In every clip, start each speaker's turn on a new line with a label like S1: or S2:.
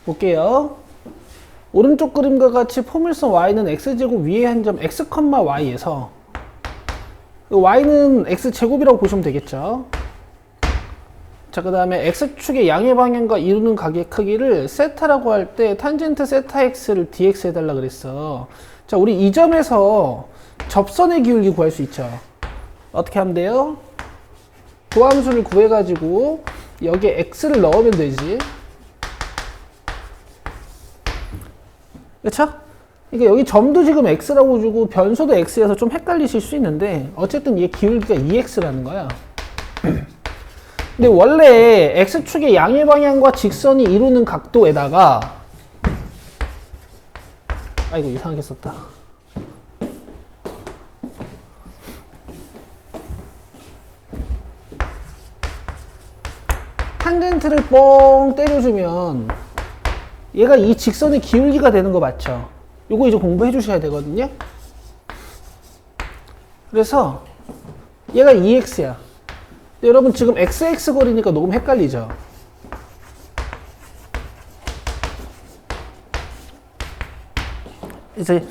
S1: 볼게요. 오른쪽 그림과 같이 포물선 y는 x제곱 위에 한 점 x, y에서 y는 x제곱이라고 보시면 되겠죠. 자, 그 다음에 x축의 양의 방향과 이루는 각의 크기를 세타라고 할 때 탄젠트 세타 x를 dx 해달라 그랬어. 자, 우리 이 점에서 접선의 기울기 구할 수 있죠. 어떻게 하면 돼요? 도함수를 구해가지고 여기에 x를 넣으면 되지. 그쵸? 그러니까 여기 점도 지금 x라고 주고 변소도 x여서 좀 헷갈리실 수 있는데 어쨌든 얘 기울기가 2x라는 거야. 근데 원래 x축의 양의 방향과 직선이 이루는 각도에다가 아이고 이상하게 썼다. 탄젠트를 뻥 때려주면 얘가 이 직선의 기울기가 되는 거 맞죠? 요거 이제 공부해 주셔야 되거든요. 그래서 얘가 2x야. 여러분 지금 XX 거리니까 너무 헷갈리죠? 이제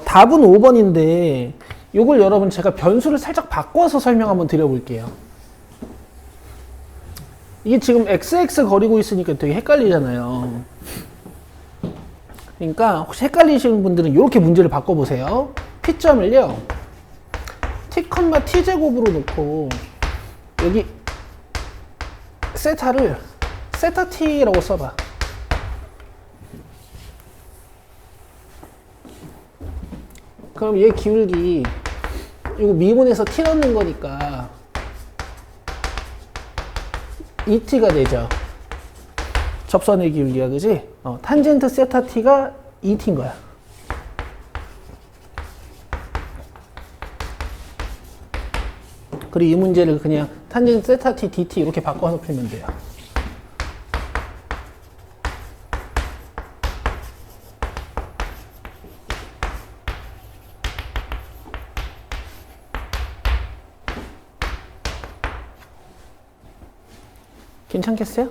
S1: 답은 5번인데 요걸 여러분 제가 변수를 살짝 바꿔서 설명 한번 드려볼게요. 이게 지금 XX 거리고 있으니까 되게 헷갈리잖아요. 그러니까 혹시 헷갈리시는 분들은 이렇게 문제를 바꿔보세요. P점을요 T, T제곱으로 놓고 여기 세타를 세타 T라고 써봐. 그럼 얘 기울기 이거 미분해서 T 넣는 거니까 2T가 되죠. 접선의 기울기가, 그지? 탄젠트 세타 T가 2T인 거야. 그리고 이 문제를 그냥 탄젠트 세타 T, DT 이렇게 바꿔서 풀면 돼요. 괜찮겠어요?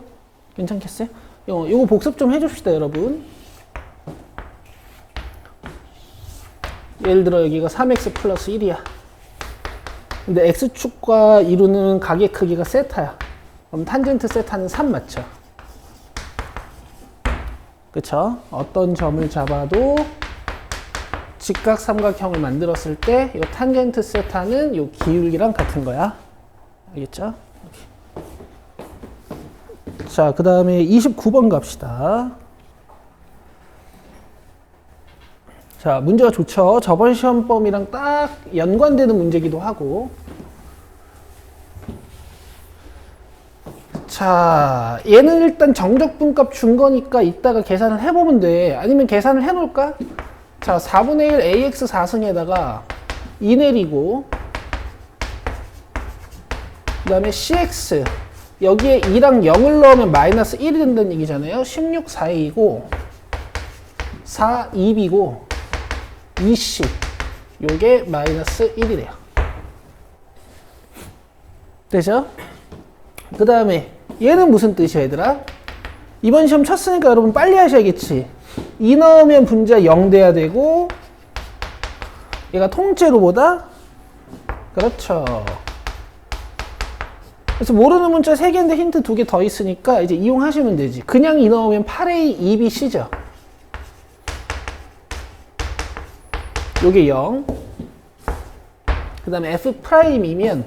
S1: 괜찮겠어요? 이거 복습 좀 해줍시다, 여러분. 예를 들어 여기가 3x 플러스 1이야. 근데 x축과 이루는 각의 크기가 세타야. 그럼 탄젠트 세타는 3 맞죠? 그쵸? 어떤 점을 잡아도 직각 삼각형을 만들었을 때 이 탄젠트 세타는 이 기울기랑 같은 거야. 알겠죠? 자, 그 다음에 29번 갑시다. 자, 문제가 좋죠. 저번 시험범위랑 딱 연관되는 문제기도 하고. 자, 얘는 일단 정적분값 준 거니까 이따가 계산을 해보면 돼. 아니면 계산을 해놓을까? 자, 4분의 1 ax 4승에다가 2 내리고 그 다음에 cx 여기에 2랑 0을 넣으면 마이너스 1이 된다는 얘기잖아요. 16, 4a이고 4, 2b이고 2c 요게 마이너스 1이래요. 되죠? 그 다음에 얘는 무슨 뜻이야, 얘들아? 이번 시험 쳤으니까 여러분 빨리 하셔야겠지. 2 넣으면 분자 0 돼야 되고 얘가 통째로 보다? 그렇죠. 그래서 모르는 문자 3개인데 힌트 2개 더 있으니까 이제 이용하시면 되지. 그냥 2 넣으면 8a, 2b, c죠. 요게 0. 그 다음에 f'이면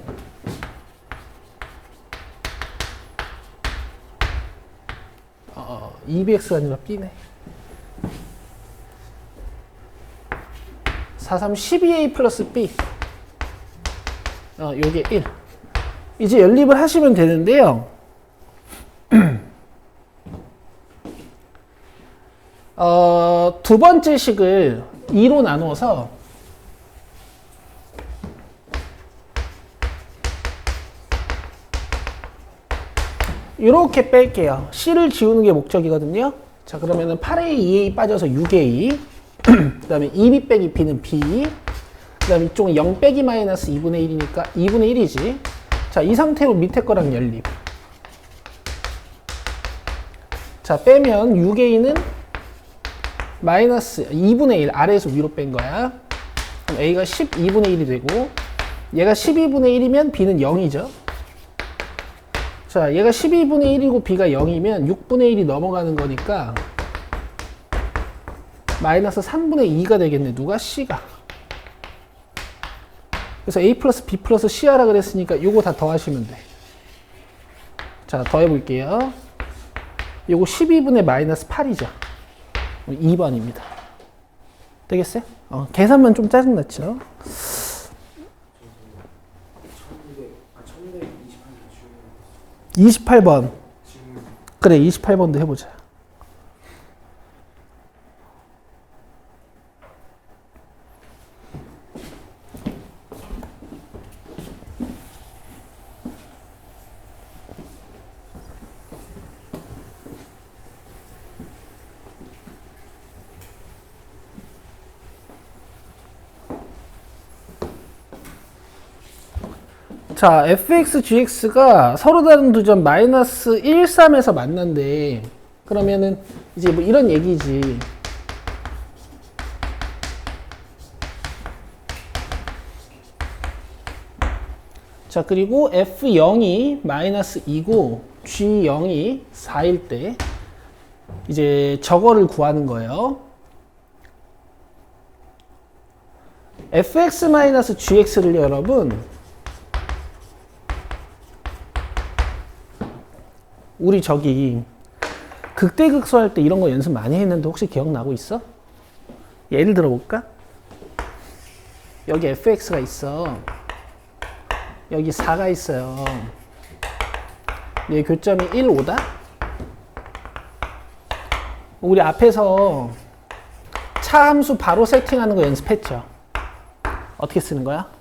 S1: 2bx가 아니라 b네. 4, 3, 12a 플러스 b. 요게 1. 이제 연립을 하시면 되는데요. 두 번째 식을 2로 나누어서 이렇게 뺄게요. C를 지우는 게 목적이거든요. 자, 그러면은 8A, 2A 빠져서 6A. 그 다음에 2B 빼기 B는 B. 그 다음에 이쪽은 0 빼기 마이너스 2분의 1이니까 2분의 1이지. 자, 이 상태로 밑에 거랑 연립. 자, 빼면 6a는 마이너스 2분의 1, 아래에서 위로 뺀 거야. 그럼 a가 12분의 1이 되고, 얘가 12분의 1이면 b는 0이죠. 자, 얘가 12분의 1이고 b가 0이면 6분의 1이 넘어가는 거니까 마이너스 3분의 2가 되겠네. 누가? c가. 그래서 a 플러스 b 플러스 c 하라 그랬으니까 요거 다 더하시면 돼. 자, 더해볼게요. 요거 12분의 마이너스 8이죠. 2번입니다. 되겠어요? 계산만 좀 짜증났죠? 28번. 그래, 28번도 해보자. 자, fx, gx가 서로 다른 두 점 마이너스 1, 3에서 만난대. 그러면은 이제 뭐 이런 얘기지. 자, 그리고 f0이 마이너스 2고 g0이 4일 때 이제 저거를 구하는 거예요. fx-gx를 여러분 우리 저기 극대극소 할 때 이런 거 연습 많이 했는데 혹시 기억나고 있어? 예를 들어 볼까? 여기 fx가 있어. 여기 4가 있어요. 얘 교점이 1, 5다? 우리 앞에서 차함수 바로 세팅하는 거 연습했죠? 어떻게 쓰는 거야?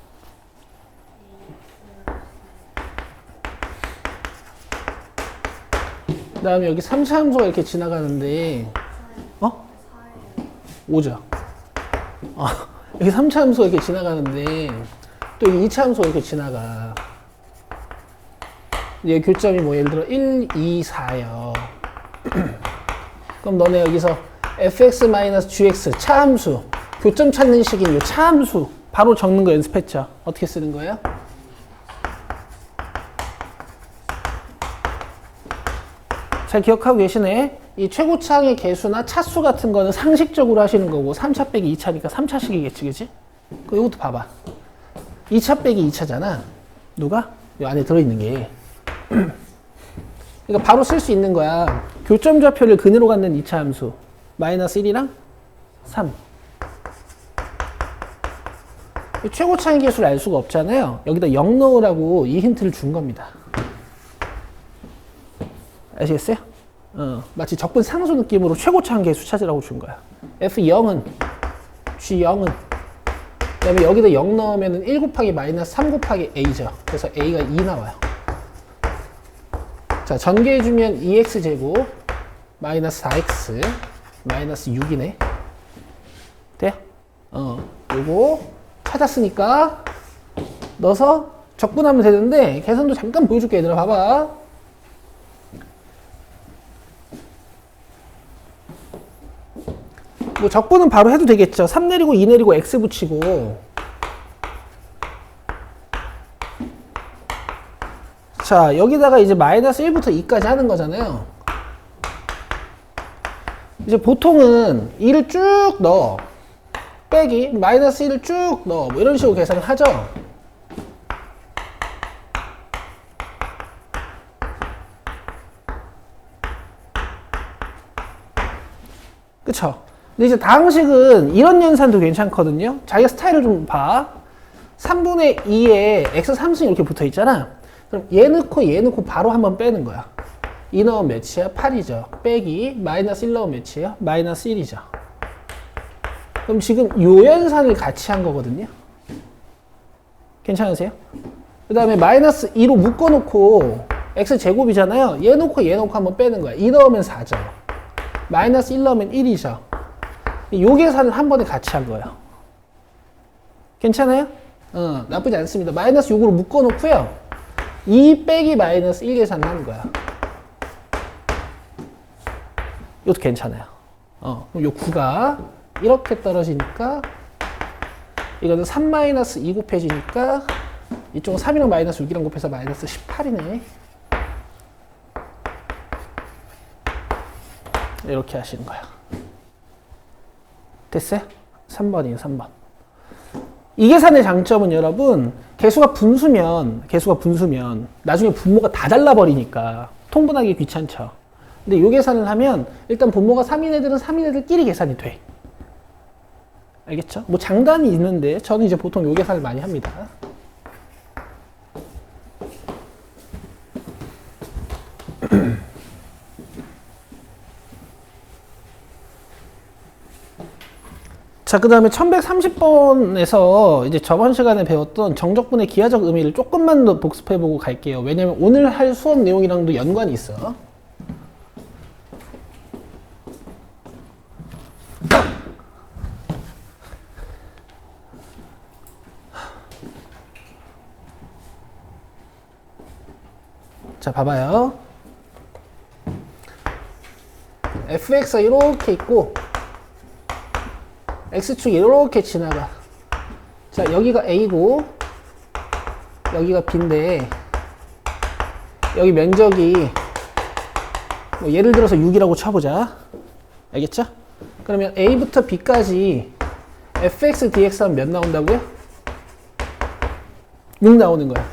S1: 그 다음에 여기 3차 함수가 이렇게 지나가는데 5죠. 여기 3차 함수가 이렇게 지나가는데 또 여기 2차 함수가 이렇게 지나가. 얘 교점이 뭐 예를 들어 1, 2, 4요. 그럼 너네 여기서 fx-gx 차함수 교점 찾는 식인 이 차함수 바로 적는 거 연습했죠? 어떻게 쓰는 거예요? 잘 기억하고 계시네. 이 최고차항의 개수나 차수 같은 거는 상식적으로 하시는 거고 3차 빼기 2차니까 3차식이겠지, 그치? 이것도 봐봐. 2차 빼기 2차잖아. 누가? 이 안에 들어있는 게. 그러니까 바로 쓸 수 있는 거야. 교점 좌표를 근으로 갖는 2차 함수. 마이너스 1이랑 3. 최고차항의 개수를 알 수가 없잖아요. 여기다 0 넣으라고 이 힌트를 준 겁니다. 아시겠어요? 마치 적분 상수 느낌으로 최고차항 개수 찾으라고 준 거야. F0은, G0은, 그 다음에 여기다 0 넣으면 1 곱하기 마이너스 3 곱하기 A죠. 그래서 A가 2 나와요. 자, 전개해주면 2X제곱, 마이너스 4X, 마이너스 6이네. 돼요? 요거 찾았으니까 넣어서 적분하면 되는데, 계산도 잠깐 보여줄게, 얘들아. 봐봐. 뭐 적분은 바로 해도 되겠죠. 3 내리고 2 내리고 x 붙이고. 자, 여기다가 이제 마이너스 1부터 2까지 하는 거잖아요. 이제 보통은 2를 쭉 넣어. 빼기 마이너스 1을 쭉 넣어. 뭐 이런 식으로 계산을 하죠. 그쵸? 근데 이제 다항식은 이런 연산도 괜찮거든요. 자기가 스타일을 좀 봐. 3분의 2에 x 3승이 이렇게 붙어 있잖아. 그럼 얘 넣고 바로 한번 빼는 거야. 2 넣으면 몇이야? 8이죠. 빼기 마이너스 1 넣으면 몇이에요? 마이너스 1이죠. 그럼 지금 요 연산을 같이 한 거거든요. 괜찮으세요? 그 다음에 마이너스 2로 묶어놓고 x 제곱이잖아요. 얘 넣고 한번 빼는 거야. 2 넣으면 4죠. 마이너스 1 넣으면 1이죠. 요 계산을 한 번에 같이 한 거예요. 괜찮아요? 나쁘지 않습니다. 마이너스 6으로 묶어놓고요. 2 빼기 마이너스 1 계산을 하는 거야. 이것도 괜찮아요. 그럼 요 9가 이렇게 떨어지니까 이거는 3-2 곱해지니까 이쪽은 3이랑 마이너스 6이랑 곱해서 마이너스 18이네. 이렇게 하시는 거야. 됐어요? 3번이에요, 3번. 이 계산의 장점은 여러분, 개수가 분수면 나중에 분모가 다 달라버리니까 통분하기 귀찮죠. 근데 이 계산을 하면 일단 분모가 3인 애들은 3인 애들끼리 계산이 돼. 알겠죠? 뭐 장단이 있는데 저는 이제 보통 이 계산을 많이 합니다. 자, 그 다음에 1130번에서 이제 저번 시간에 배웠던 정적분의 기하적 의미를 조금만 더 복습해보고 갈게요. 왜냐면 오늘 할 수업 내용이랑도 연관이 있어. 자, 봐봐요. fx가 이렇게 있고 x축이 이렇게 지나가. 자, 여기가 a고 여기가 b인데 여기 면적이 뭐 예를 들어서 6이라고 쳐보자. 알겠죠? 그러면 a부터 b까지 fx dx 하면 몇 나온다고요? 6 나오는 거야.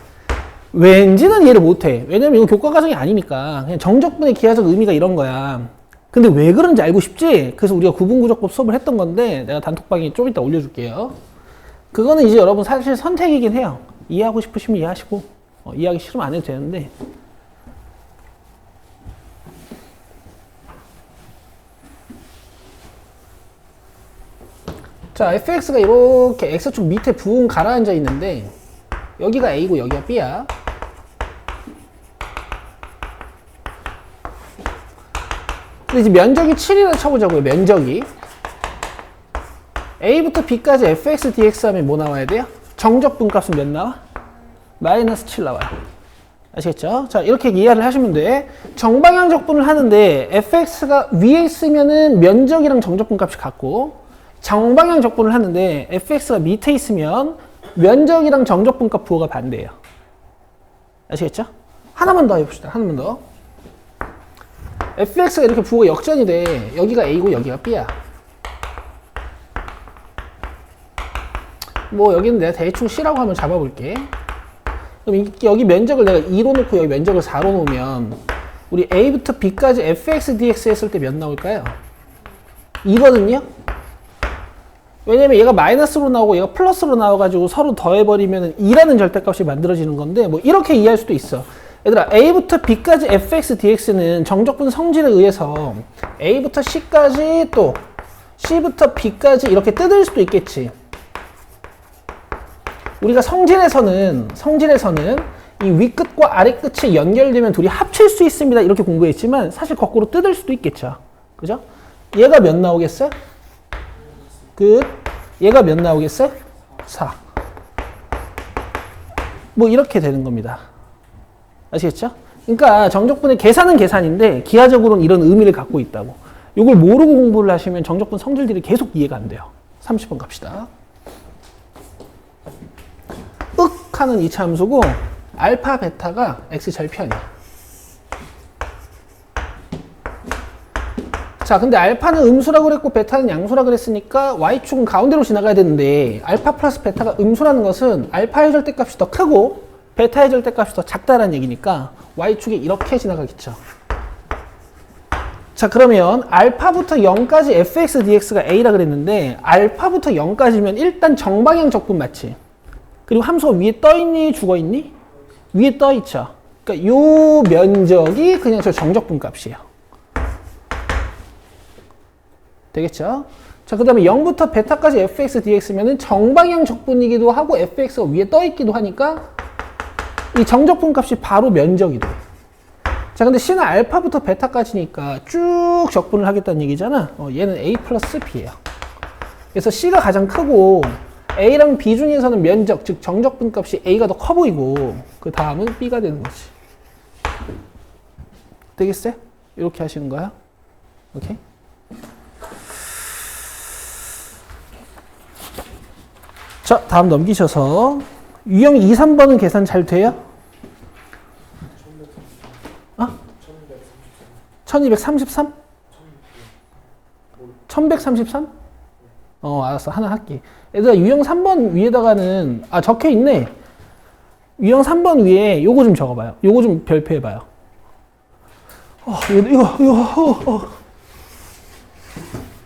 S1: 왠지는 이해를 못해. 왜냐면 이거 교과 과정이 아니니까. 그냥 정적분의 기하적 의미가 이런 거야. 근데 왜 그런지 알고 싶지? 그래서 우리가 구분구조법 수업을 했던 건데 내가 단톡방에 좀 이따 올려줄게요. 그거는 이제 여러분 사실 선택이긴 해요. 이해하고 싶으시면 이해하시고 이해하기 싫으면 안 해도 되는데. 자, fx가 이렇게 x축 밑에 붕 가라앉아 있는데 여기가 a고 여기가 b야. 근데 이제 면적이 7이라 쳐보자고요. 면적이 a부터 b까지 fx dx 하면 뭐 나와야 돼요? 정적분 값은 몇 나와? 마이너스 7 나와요. 아시겠죠? 자, 이렇게 이해를 하시면 돼. 정방향 적분을 하는데 fx가 위에 있으면은 면적이랑 정적분 값이 같고, 정방향 적분을 하는데 fx가 밑에 있으면 면적이랑 정적분 값 부호가 반대예요. 아시겠죠? 하나만 더 해봅시다. 하나만 더. fx가 이렇게 부호가 역전이 돼. 여기가 a고 여기가 b야. 뭐 여기는 내가 대충 c라고 한번 잡아볼게. 그럼 여기 면적을 내가 2로 놓고 여기 면적을 4로 놓으면 우리 a부터 b까지 fx dx 했을 때 몇 나올까요? 2거든요? 왜냐면 얘가 마이너스로 나오고 얘가 플러스로 나와가지고 서로 더해버리면 2라는 절대값이 만들어지는 건데 뭐 이렇게 이해할 수도 있어. 얘들아, a부터 b까지 fx dx는 정적분 성질에 의해서 a부터 c까지 또 c부터 b까지 이렇게 뜯을 수도 있겠지. 우리가 성질에서는 이 윗끝과 아래끝이 연결되면 둘이 합칠 수 있습니다. 이렇게 공부했지만 사실 거꾸로 뜯을 수도 있겠죠. 그죠? 얘가 몇 나오겠어요? 얘가 몇 나오겠어요? 4. 뭐 이렇게 되는 겁니다. 아시겠죠? 그러니까 정적분의 계산은 계산인데 기하적으로는 이런 의미를 갖고 있다고. 이걸 모르고 공부를 하시면 정적분 성질들이 계속 이해가 안 돼요. 30번 갑시다. 윽 하는 이 참수고 알파 베타가 x절편이야. 자, 근데 알파는 음수라고 그랬고 베타는 양수라고 그랬으니까 y축은 가운데로 지나가야 되는데 알파 플러스 베타가 음수라는 것은 알파의 절대값이 더 크고 베타의 절대값이 더 작다라는 얘기니까 y축이 이렇게 지나가겠죠. 자, 그러면 알파부터 0까지 fx dx가 a라 그랬는데 알파부터 0까지면 일단 정방향 적분 맞지? 그리고 함수가 위에 떠있니? 죽어있니? 위에 떠있죠. 그러니까 요 면적이 그냥 저 정적분 값이에요. 되겠죠? 자, 그 다음에 0부터 베타까지 fx dx면은 정방향 적분이기도 하고 fx가 위에 떠있기도 하니까 이 정적분 값이 바로 면적이 돼. 자, 근데 c는 알파부터 베타까지니까 쭉 적분을 하겠다는 얘기잖아. 얘는 a 플러스 b예요. 그래서 c가 가장 크고 a랑 b 중에서는 면적, 즉 정적분 값이 a가 더 커 보이고 그 다음은 b가 되는 거지. 되겠어요? 이렇게 하시는 거야. 오케이? 자, 다음 넘기셔서 유형 2, 3번은 계산 잘 돼요? 1233? 1133? 알았어. 하나 할게. 얘들아, 유형 3번 위에다가는, 적혀 있네. 유형 3번 위에 요거 좀 적어봐요. 요거 좀 별표해봐요.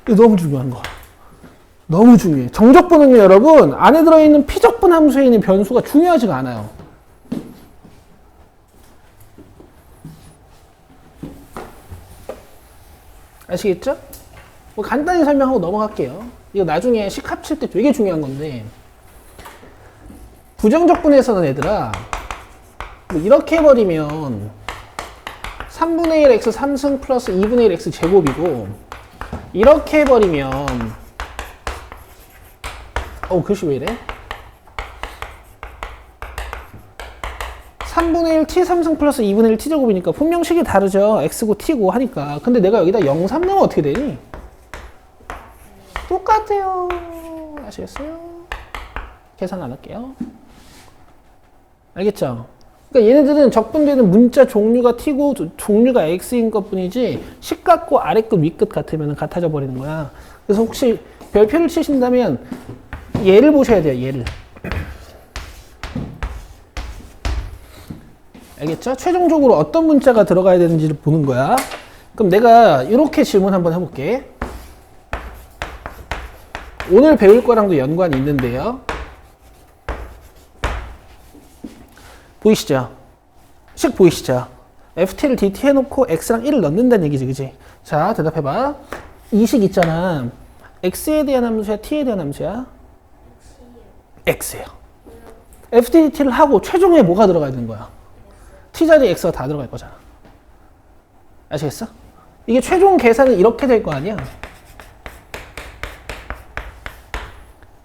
S1: 이거 너무 중요한 거. 너무 중요해. 정적분은요, 여러분, 안에 들어있는 피적분 함수에 있는 변수가 중요하지가 않아요. 아시겠죠? 뭐 간단히 설명하고 넘어갈게요. 이거 나중에 식합 칠 때 되게 중요한 건데, 부정적분에서는 얘들아, 뭐 이렇게 해버리면 3분의 1 x 3승 플러스 2분의 1 x 제곱이고, 이렇게 해버리면 글씨 왜 이래? 3분의 1 t 3승 플러스 2분의 1 t 제곱이니까 분명식이 다르죠. x고 t고 하니까. 근데 내가 여기다 0, 3 넣으면 어떻게 되니? 똑같아요. 아시겠어요? 계산 안 할게요. 알겠죠? 그러니까 얘네들은 적분되는 문자 종류가 t고 종류가 x인 것 뿐이지 식 같고 아래 끝, 위 끝 같으면 같아져 버리는 거야. 그래서 혹시 별표를 치신다면 얘를 보셔야 돼요. 얘를. 알겠죠? 최종적으로 어떤 문자가 들어가야 되는지를 보는 거야. 그럼 내가 이렇게 질문 한번 해볼게. 오늘 배울 거랑도 연관이 있는데요. 보이시죠? 식 보이시죠? ft를 dt 해놓고 x랑 1을 넣는다는 얘기지, 그지? 자, 대답해봐. 이 식 있잖아. x에 대한 함수야, t에 대한 함수야? x예요. ftdt를 하고 최종에 뭐가 들어가야 되는 거야? t 자리에 x가 다 들어갈 거잖아. 아시겠어? 이게 최종 계산은 이렇게 될 거 아니야?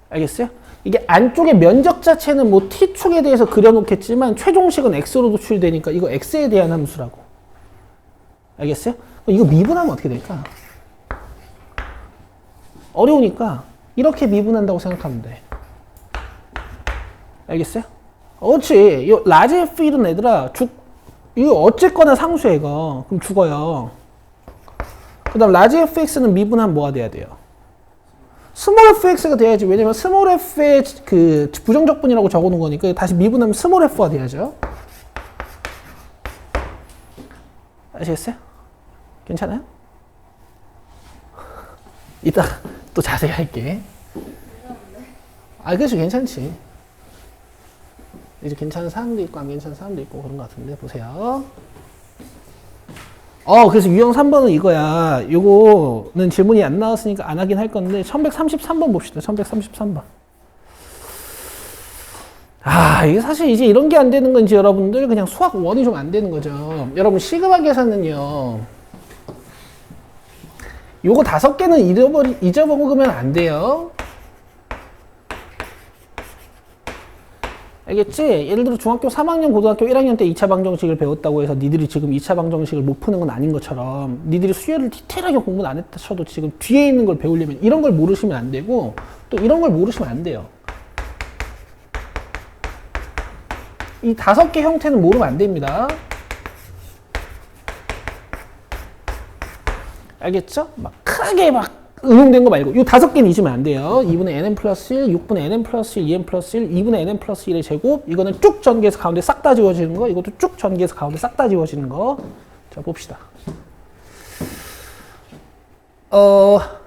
S1: 알겠어요? 이게 안쪽에 면적 자체는 뭐 t축에 대해서 그려놓겠지만 최종식은 x로 도출되니까 이거 x에 대한 함수라고. 알겠어요? 이거 미분하면 어떻게 될까? 어려우니까 이렇게 미분한다고 생각하면 돼. 알겠어요? 그렇지. 이 라지 f 이런 애들아 이거 어쨌거나 상수야 이거. 그럼 죽어요. 그 다음 라지 fx는 미분하면 뭐가 돼야 돼요? 스몰 fx가 돼야지. 왜냐면 스몰 f의 그 부정적분이라고 적어놓은 거니까 다시 미분하면 스몰 f가 돼야죠. 아시겠어요? 괜찮아요? 이따 또 자세히 할게. 그렇지. 괜찮지. 이제 괜찮은 사람도 있고 안 괜찮은 사람도 있고 그런 것 같은데 보세요. 그래서 유형 3번은 이거야. 요거는 질문이 안 나왔으니까 안 하긴 할 건데 1133번 봅시다. 1133번. 이게 사실 이제 이런 게 안 되는 건지 여러분들 그냥 수학 원이 좀 안 되는 거죠. 여러분 시그마 계산은요. 요거 5개는 잊어먹으면 안 돼요. 알겠지? 예를 들어 중학교 3학년, 고등학교 1학년 때 2차 방정식을 배웠다고 해서 니들이 지금 2차 방정식을 못 푸는 건 아닌 것처럼 니들이 수열을 디테일하게 공부는 안 했다 쳐도 지금 뒤에 있는 걸 배우려면 이런 걸 모르시면 안 되고 또 이런 걸 모르시면 안 돼요. 이 5개 형태는 모르면 안 됩니다. 알겠죠? 막 크게 막 응용된 거 말고 이 5개는 잊으면 안 돼요. 2분의 nn 플러스 1, 6분의 nn 플러스 1, 2n 플러스 1, 2분의 nn 플러스 1의 제곱. 이거는 쭉 전개해서 가운데 싹 다 지워지는 거. 이것도 쭉 전개해서 가운데 싹 다 지워지는 거. 자, 봅시다.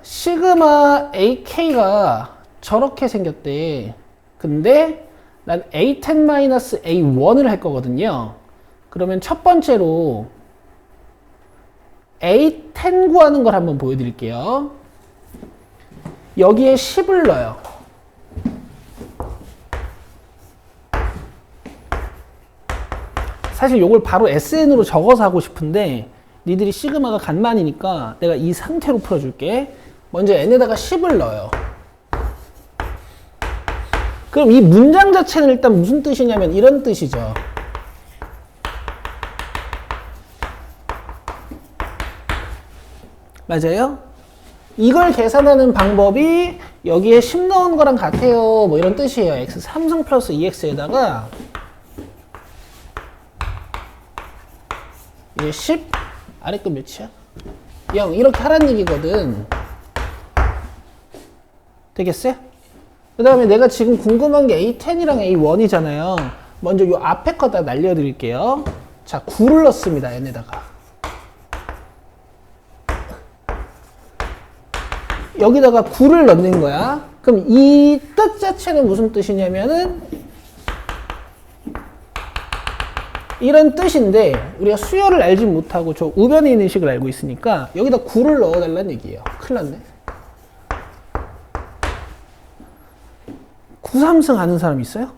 S1: 시그마 ak가 저렇게 생겼대. 근데 난 a10-a1을 할 거거든요. 그러면 첫 번째로 a10 구하는 걸 한번 보여드릴게요. 여기에 10을 넣어요. 사실 이걸 바로 SN으로 적어서 하고 싶은데 니들이 시그마가 간만이니까 내가 이 상태로 풀어줄게. 먼저 n에다가 10을 넣어요. 그럼 이 문장 자체는 일단 무슨 뜻이냐면 이런 뜻이죠. 맞아요? 이걸 계산하는 방법이 여기에 10 넣은 거랑 같아요. 뭐 이런 뜻이에요. x 3승 플러스 2x에다가 이제 10 아래 거 몇이야? 0 이렇게 하라는 얘기거든. 되겠어요? 그 다음에 내가 지금 궁금한 게 A10이랑 A1이잖아요. 먼저 요 앞에 거다 날려드릴게요. 자, 9를 넣습니다. n에다가. 여기다가 9를 넣는 거야. 그럼 이 뜻 자체는 무슨 뜻이냐면은 이런 뜻인데 우리가 수열을 알지 못하고 저 우변에 있는 식을 알고 있으니까 여기다 9를 넣어달라는 얘기예요. 큰일 났네. 9, 3승 아는 사람 있어요?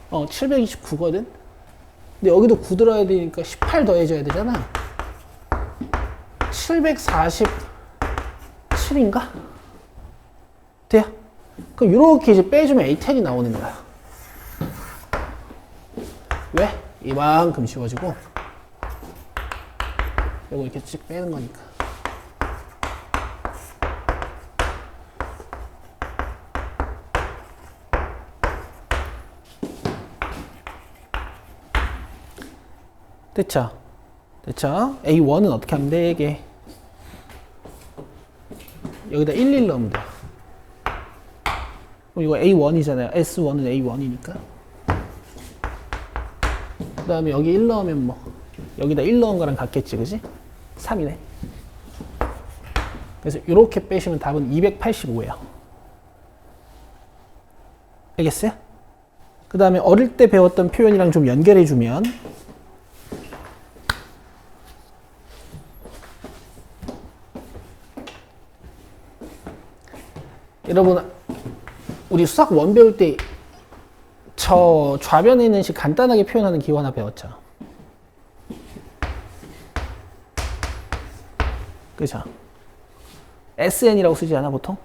S1: 어, 729거든? 근데 여기도 9 들어야 되니까 18 더해줘야 되잖아. 747인가? 돼요? 그럼 이렇게 이제 빼주면 A10이 나오는 거야. 왜? 이만큼 씌워지고 이거 이렇게 쭉 빼는 거니까. 됐죠? 됐죠? A1은 어떻게 하면 돼? 이게 여기다 11 넣으면 돼. 그럼 이거 A1이잖아요. S1은 A1이니까. 그 다음에 여기 1 넣으면 뭐 여기다 1 넣은 거랑 같겠지, 그지? 3이네. 그래서 이렇게 빼시면 답은 285예요. 알겠어요? 그 다음에 어릴 때 배웠던 표현이랑 좀 연결해주면 여러분 우리 수학 원 배울 때 저 좌변에 있는 식 간단하게 표현하는 기호 하나 배웠죠. 그죠? SN이라고 쓰지 않아 보통?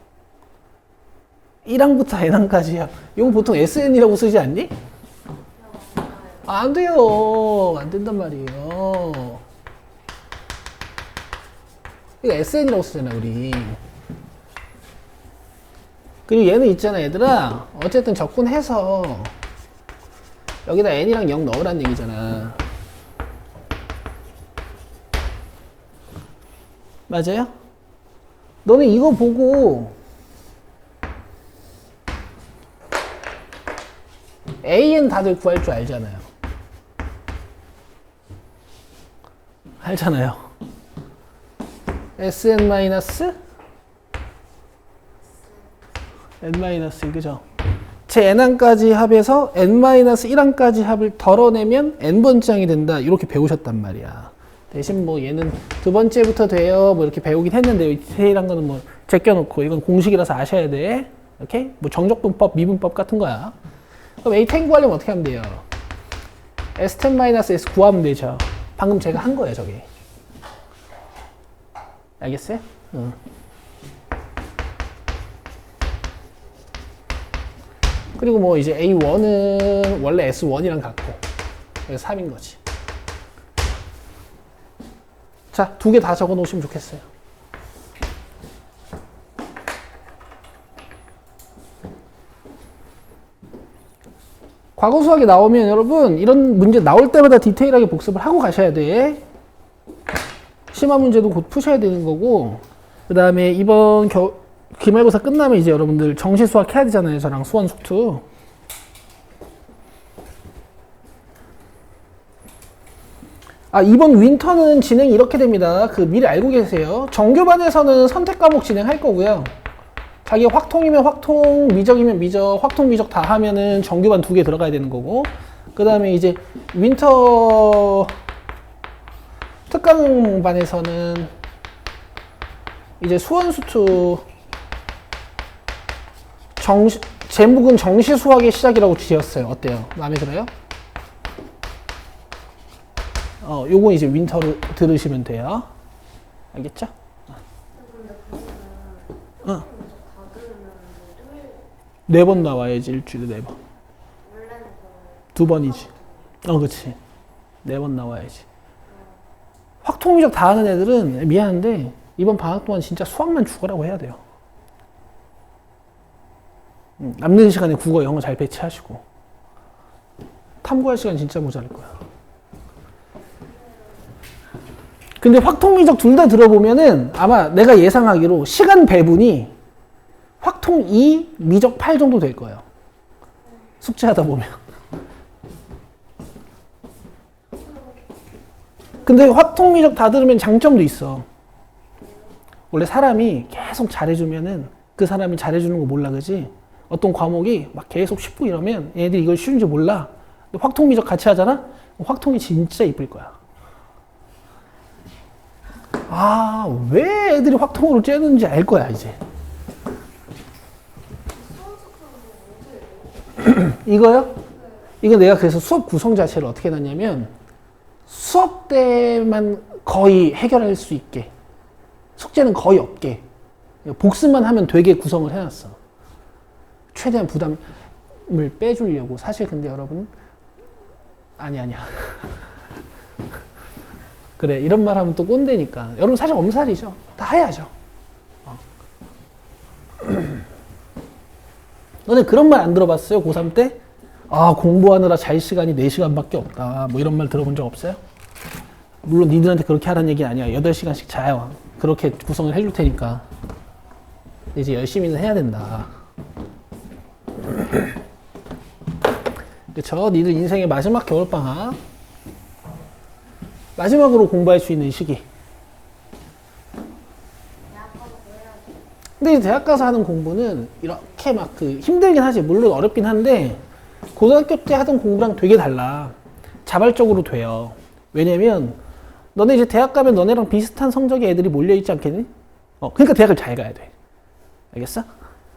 S1: 1항부터 n항까지야. 이거 보통 SN이라고 쓰지 않니? 아, 안 돼요. 안 된단 말이에요. 이거 SN이라고 쓰잖아 우리. 그리고 얘는 있잖아 얘들아. 어쨌든 적분해서 여기다 n이랑 0 넣으란 얘기잖아. 맞아요? 너는 이거 보고 AN 다들 구할 줄 알잖아요. 알잖아요. SN 마이너스 n-1 그죠? 제 n항까지 합해서 n-1항까지 합을 덜어내면 n번째 항이 된다. 이렇게 배우셨단 말이야. 대신 뭐 얘는 두 번째부터 돼요. 뭐 이렇게 배우긴 했는데 디테일한 거는 뭐 제껴놓고 이건 공식이라서 아셔야 돼. 오케이? 뭐 정적분법, 미분법 같은 거야. 그럼 A10 구하려면 어떻게 하면 돼요? S10-S 구하면 되죠. 방금 제가 한 거예요, 저게. 알겠어요? 응. 그리고 뭐 이제 A1은 원래 S1이랑 같고 그래서 3인 거지. 자, 두 개 다 적어 놓으시면 좋겠어요. 과거 수학이 나오면 여러분 이런 문제 나올 때마다 디테일하게 복습을 하고 가셔야 돼. 심화 문제도 곧 푸셔야 되는 거고, 그 다음에 이번 기말고사 끝나면 이제 여러분들 정시 수학 해야 되잖아요. 저랑 수원 숙투. 아, 이번 윈터는 진행이 이렇게 됩니다. 그 미리 알고 계세요. 정규반에서는 선택 과목 진행할 거고요. 자기 확통이면 확통, 미적이면 미적, 확통, 미적 다 하면은 정규반 2개 들어가야 되는 거고, 그 다음에 이제 윈터 특강반에서는 이제 수원수투 제목은 정시 수학의 시작이라고 지었어요. 어때요? 마음에 들어요? 요건 이제 윈터로 들으시면 돼요. 알겠죠? 어. 4번 나와야지, 일주일에 4번. 2번이지. 그치. 4번 나와야지. 확통미적 다 하는 애들은 미안한데 이번 방학 동안 진짜 수학만 죽어라고 해야 돼요. 남는 시간에 국어, 영어 잘 배치하시고 탐구할 시간 진짜 모자랄 거야. 근데 확통미적 둘 다 들어보면은 아마 내가 예상하기로 시간 배분이 확통 2, 미적 8 정도 될 거예요. 숙제하다 보면. 근데 확통미적 다 들으면 장점도 있어. 원래 사람이 계속 잘해주면은 그 사람이 잘해주는 거 몰라, 그지? 어떤 과목이 막 계속 쉽고 이러면 얘네들이 이걸 쉬운 줄 몰라. 근데 확통미적 같이 하잖아? 확통이 진짜 이쁠 거야. 아, 왜 애들이 확통으로 째는지 알 거야, 이제. 이거요? 이거 내가 그래서 수업 구성 자체를 어떻게 해놨냐면 수업 때만 거의 해결할 수 있게, 숙제는 거의 없게, 복습만 하면 되게 구성을 해놨어. 최대한 부담을 빼주려고. 사실 근데 여러분 아니야. 그래, 이런 말 하면 또 꼰대니까. 여러분 사실 엄살이죠. 다 해야죠. 너네 그런 말 안 들어봤어요? 고3 때? 아, 공부하느라 잘 시간이 4시간밖에 없다. 뭐 이런 말 들어본 적 없어요? 물론 니들한테 그렇게 하라는 얘기 아니야. 8시간씩 자요. 그렇게 구성을 해줄 테니까. 이제 열심히는 해야 된다. 그쵸? 니들 인생의 마지막 겨울방학. 마지막으로 공부할 수 있는 시기. 근데 대학 가서 하는 공부는 이렇게 막 힘들긴 하지. 물론 어렵긴 한데 고등학교 때 하던 공부랑 되게 달라. 자발적으로 돼요. 왜냐면 너네 이제 대학 가면 너네랑 비슷한 성적의 애들이 몰려있지 않겠니? 그러니까 대학을 잘 가야 돼. 알겠어?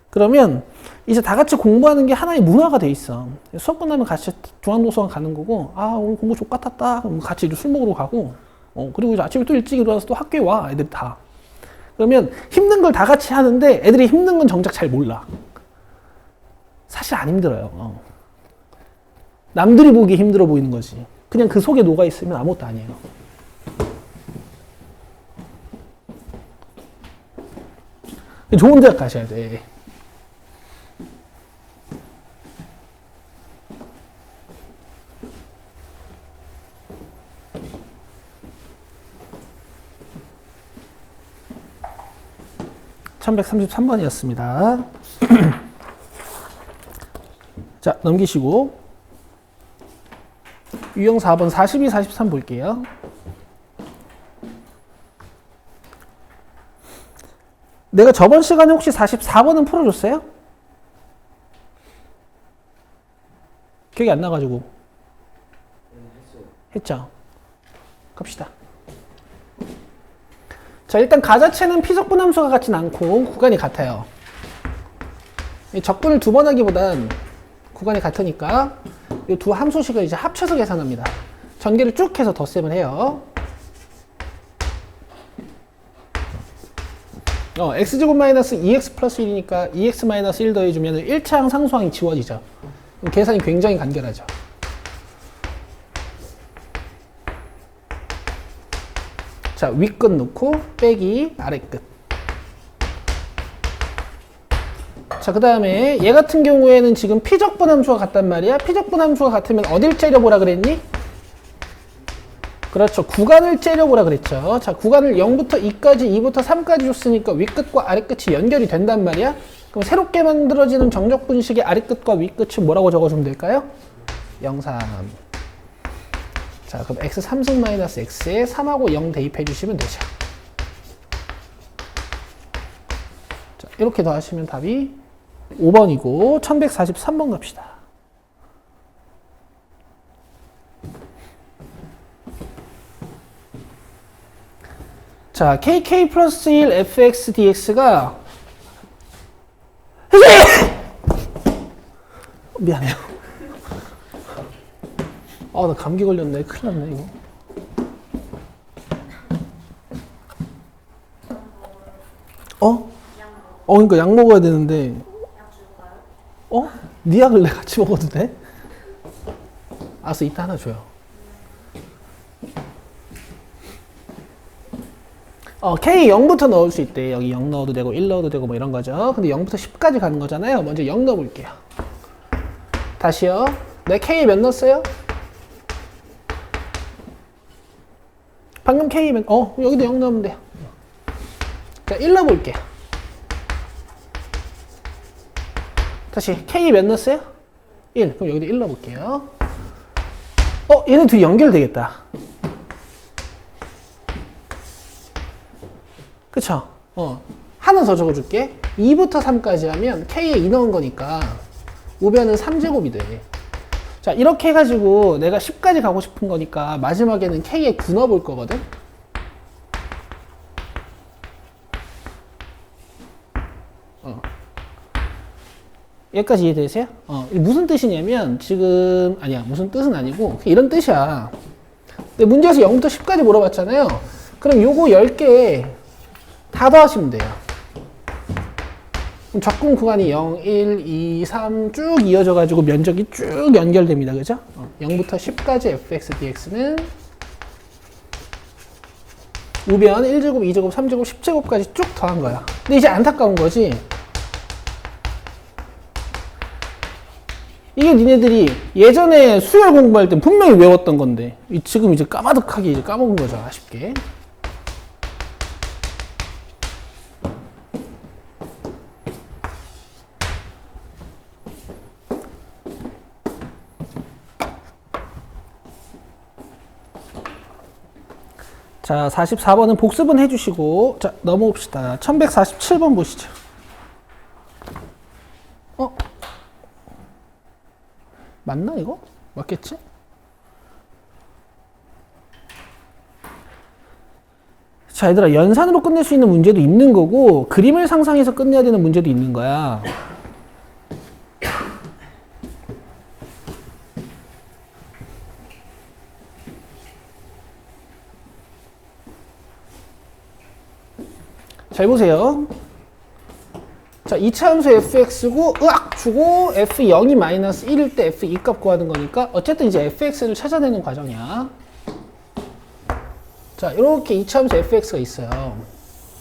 S1: 그러면 이제 다 같이 공부하는 게 하나의 문화가 돼 있어. 수업 끝나면 같이 중앙도서관 가는 거고, 아, 오늘 공부 족같았다. 그럼 같이 이제 술 먹으러 가고, 그리고 이제 아침에 또 일찍 일어나서 또 학교에 와, 애들이 다. 그러면 힘든 걸 다 같이 하는데 애들이 힘든 건 정작 잘 몰라. 사실 안 힘들어요. 남들이 보기 힘들어 보이는 거지. 그냥 그 속에 녹아 있으면 아무것도 아니에요. 좋은 대학 가셔야 돼. (1133번이었습니다) 자, 넘기시고 유형 4번 42, 43 볼게요. 내가 저번 시간에 혹시 44번은 풀어줬어요? 기억이 안 나가지고. 했죠? 갑시다. 자, 일단 가자체는 피적분함수가 같진 않고 구간이 같아요. 적분을 2번 하기보단 구간이 같으니까 이 두 함수식을 이제 합쳐서 계산합니다. 전개를 쭉 해서 덧셈을 해요. x제곱 마이너스 2x 플러스 1이니까 2x 마이너스 1 더해주면 1차항 상수항이 지워지죠. 계산이 굉장히 간결하죠. 자, 윗끝 놓고 빼기 아래끝. 자, 그 다음에 얘 같은 경우에는 지금 피적분함수가 같단 말이야. 피적분함수가 같으면 어딜 째려보라 그랬니? 그렇죠. 구간을 째려보라 그랬죠. 자, 구간을 0부터 2까지, 2부터 3까지 줬으니까 윗끝과 아래끝이 연결이 된단 말이야. 그럼 새롭게 만들어지는 정적분식의 아래끝과 윗끝은 뭐라고 적어주면 될까요? 0, 3. 자, 그럼 x 3승 마이너스 x에 3하고 0 대입해 주시면 되죠. 자, 이렇게 더하시면 답이 5번이고 1143번 갑시다. 자, kk 플러스 1 fx dx가 미안해요. 나 감기 걸렸네. 큰일 났네, 이거. 그러니까 약 먹어야 되는데. 네 약을 내가 같이 먹어도 돼? 알았어, 이따 하나 줘요. K 0부터 넣을 수 있대. 여기 0 넣어도 되고 1 넣어도 되고 뭐 이런 거죠. 근데 0부터 10까지 가는 거잖아요. 먼저 0 넣어볼게요. 다시요. 내 K 몇 넣었어요? 방금 K 몇, 여기도 0 넣으면 돼요. 자, 1 넣어볼게요. 다시 K 몇 넣었어요? 1. 그럼 여기도 1 넣어볼게요. 얘네 둘이 연결되겠다. 그쵸? 하나 더 적어줄게. 2부터 3까지 하면 K에 2 넣은 거니까 우변은 3제곱이 돼. 자, 이렇게 해가지고 내가 10까지 가고 싶은 거니까 마지막에는 K에 9 넣어볼 거거든? 여기까지 이해되세요? 무슨 뜻이냐면 지금 아니야, 무슨 뜻은 아니고 이런 뜻이야. 근데 문제에서 0부터 10까지 물어봤잖아요. 그럼 요거 10개 다 더하시면 돼요. 그럼 적분 구간이 0, 1, 2, 3 쭉 이어져 가지고 면적이 쭉 연결됩니다. 그죠? 0부터 10까지 fx dx는 우변 1제곱, 2제곱, 3제곱, 10제곱까지 쭉 더한 거야. 근데 이제 안타까운 거지. 이게 니네들이 예전에 수열 공부할 때 분명히 외웠던 건데 지금 이제 까마득하게 이제 까먹은 거죠. 아쉽게. 자, 44번은 복습은 해주시고, 자, 넘어봅시다. 1147번 보시죠. 맞나, 이거? 맞겠지? 자, 얘들아, 연산으로 끝낼 수 있는 문제도 있는 거고, 그림을 상상해서 끝내야 되는 문제도 있는 거야. 잘 보세요. 자, 2차 함수 fx고 으악 주고 f0이 마이너스 1일 때 f2 값 구하는 거니까 어쨌든 이제 fx를 찾아내는 과정이야. 자, 이렇게 2차 함수 fx가 있어요.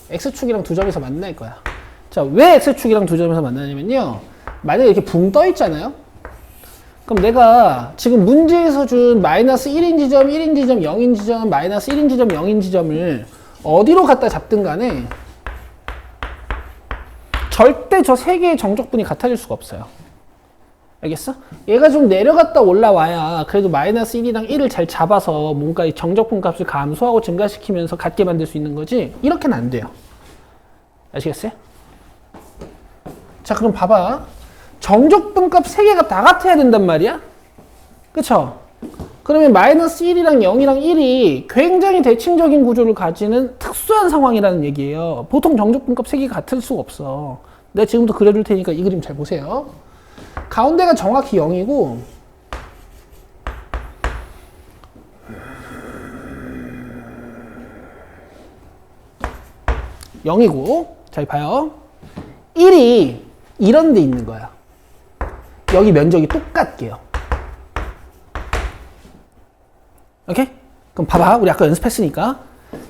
S1: x축이랑 두 점에서 만날 거야. 자, 왜 x축이랑 두 점에서 만나냐면요. 만약에 이렇게 붕 떠 있잖아요. 그럼 내가 지금 문제에서 준 마이너스 1인 지점, 1인 지점, 0인 지점, 마이너스 1인 지점, 0인 지점을 어디로 갖다 잡든 간에 절대 저 세 개의 정적분이 같아질 수가 없어요. 알겠어? 얘가 좀 내려갔다 올라와야 그래도 마이너스 1이랑 1을 잘 잡아서 뭔가 이 정적분 값을 감소하고 증가시키면서 같게 만들 수 있는 거지 이렇게는 안 돼요. 아시겠어요? 자, 그럼 봐봐. 정적분 값 3개가 다 같아야 된단 말이야? 그쵸? 그러면 마이너스 1이랑 0이랑 1이 굉장히 대칭적인 구조를 가지는 특수한 상황이라는 얘기예요. 보통 정적분 값 3개가 같을 수가 없어. 내가 지금부터 그려줄 테니까 이 그림 잘 보세요. 가운데가 정확히 0이고 잘 봐요. 1이 이런 데 있는 거야. 여기 면적이 똑같게요. 오케이? 그럼 봐봐. 우리 아까 연습했으니까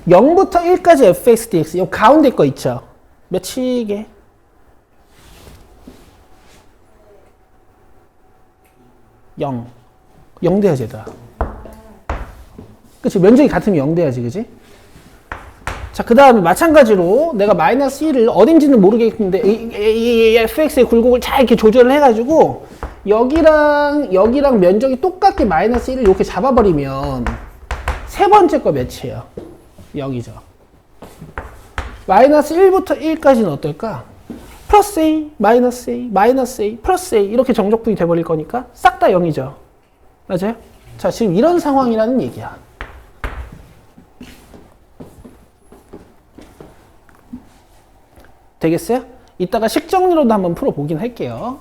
S1: 0부터 1까지 fx dx 이 가운데 거 있죠? 몇이게? 0 돼야지 얘들아. 그치? 면적이 같으면 0 돼야지. 그치? 자, 그 다음에 마찬가지로 내가 마이너스 1을 어딘지는 모르겠는데 이 fx의 굴곡을 잘 이렇게 조절을 해가지고 여기랑 면적이 똑같게 마이너스 1을 이렇게 잡아버리면 세 번째 거 몇이에요? 0이죠. 마이너스 1부터 1까지는 어떨까? 플러스 A, 마이너스 A, 마이너스 A, 플러스 A 이렇게 정적분이 돼버릴 거니까 싹 다 0이죠. 맞아요? 자, 지금 이런 상황이라는 얘기야. 되겠어요? 이따가 식정리로도 한번 풀어보긴 할게요.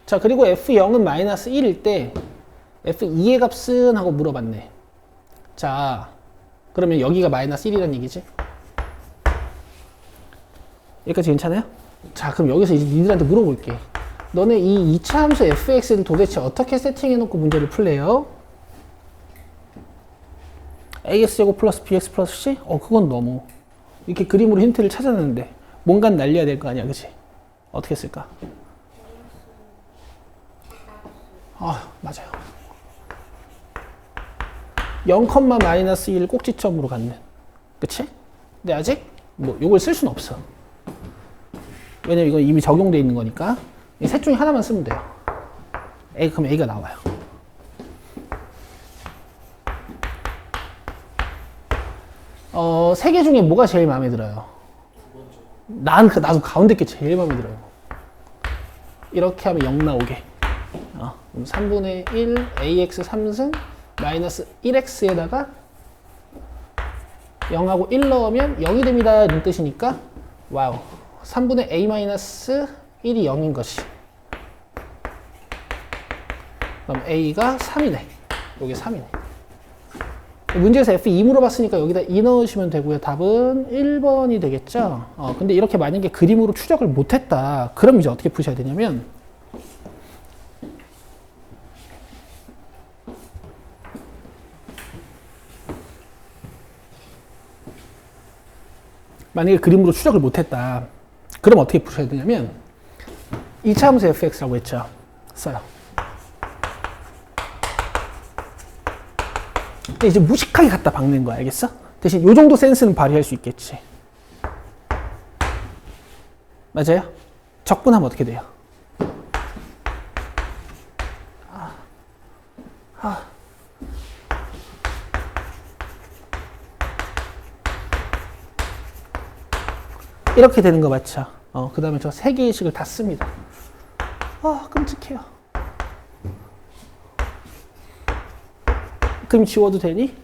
S1: 자, 그리고 F0은 마이너스 1일 때 F2의 값은 하고 물어봤네. 자, 그러면 여기가 마이너스 1이라는 얘기지? 여기까지 괜찮아요? 자, 그럼 여기서 이제 니들한테 물어볼게. 너네 이 2차 함수 fx를 도대체 어떻게 세팅해놓고 문제를 풀래요? AX제곱 플러스 BX 플러스 C? 그건 너무. 이렇게 그림으로 힌트를 찾았는데 뭔가 날려야 될 거 아니야, 그치? 어떻게 쓸까? 맞아요. 0, 마이너스 1 꼭지점으로 갖는. 그치? 근데 아직 뭐 요걸 쓸 수는 없어. 왜냐면 이건 이미 적용돼 있는 거니까. 이 셋 중에 하나만 쓰면 돼요. 그럼 A가 나와요. 세 개 중에 뭐가 제일 마음에 들어요? 나도 가운데 게 제일 마음에 들어요. 이렇게 하면 0 나오게. 그럼 3분의 1 AX 3승 마이너스 1X에다가 0하고 1 넣으면 0이 됩니다. 이런 뜻이니까 와우. 3분의 A 마이너스 1이 0인 것이. 그럼 A가 3이네. 여기 3이네. 문제에서 F2 물어봤으니까 여기다 2 넣으시면 되고요. 답은 1번이 되겠죠. 근데 이렇게 만약에 그림으로 추적을 못했다. 그럼 이제 어떻게 푸셔야 되냐면 만약에 그림으로 추적을 못했다. 그럼 어떻게 푸셔야 되냐면 2차 함수 fx라고 했죠. 써요. 근데 이제 무식하게 갖다 박는 거야. 알겠어? 대신 요 정도 센스는 발휘할 수 있겠지. 맞아요? 적분하면 어떻게 돼요? 이렇게 되는 거 맞죠? 그 다음에 저 세 개의 식을 다 씁니다. 끔찍해요. 그럼 지워도 되니?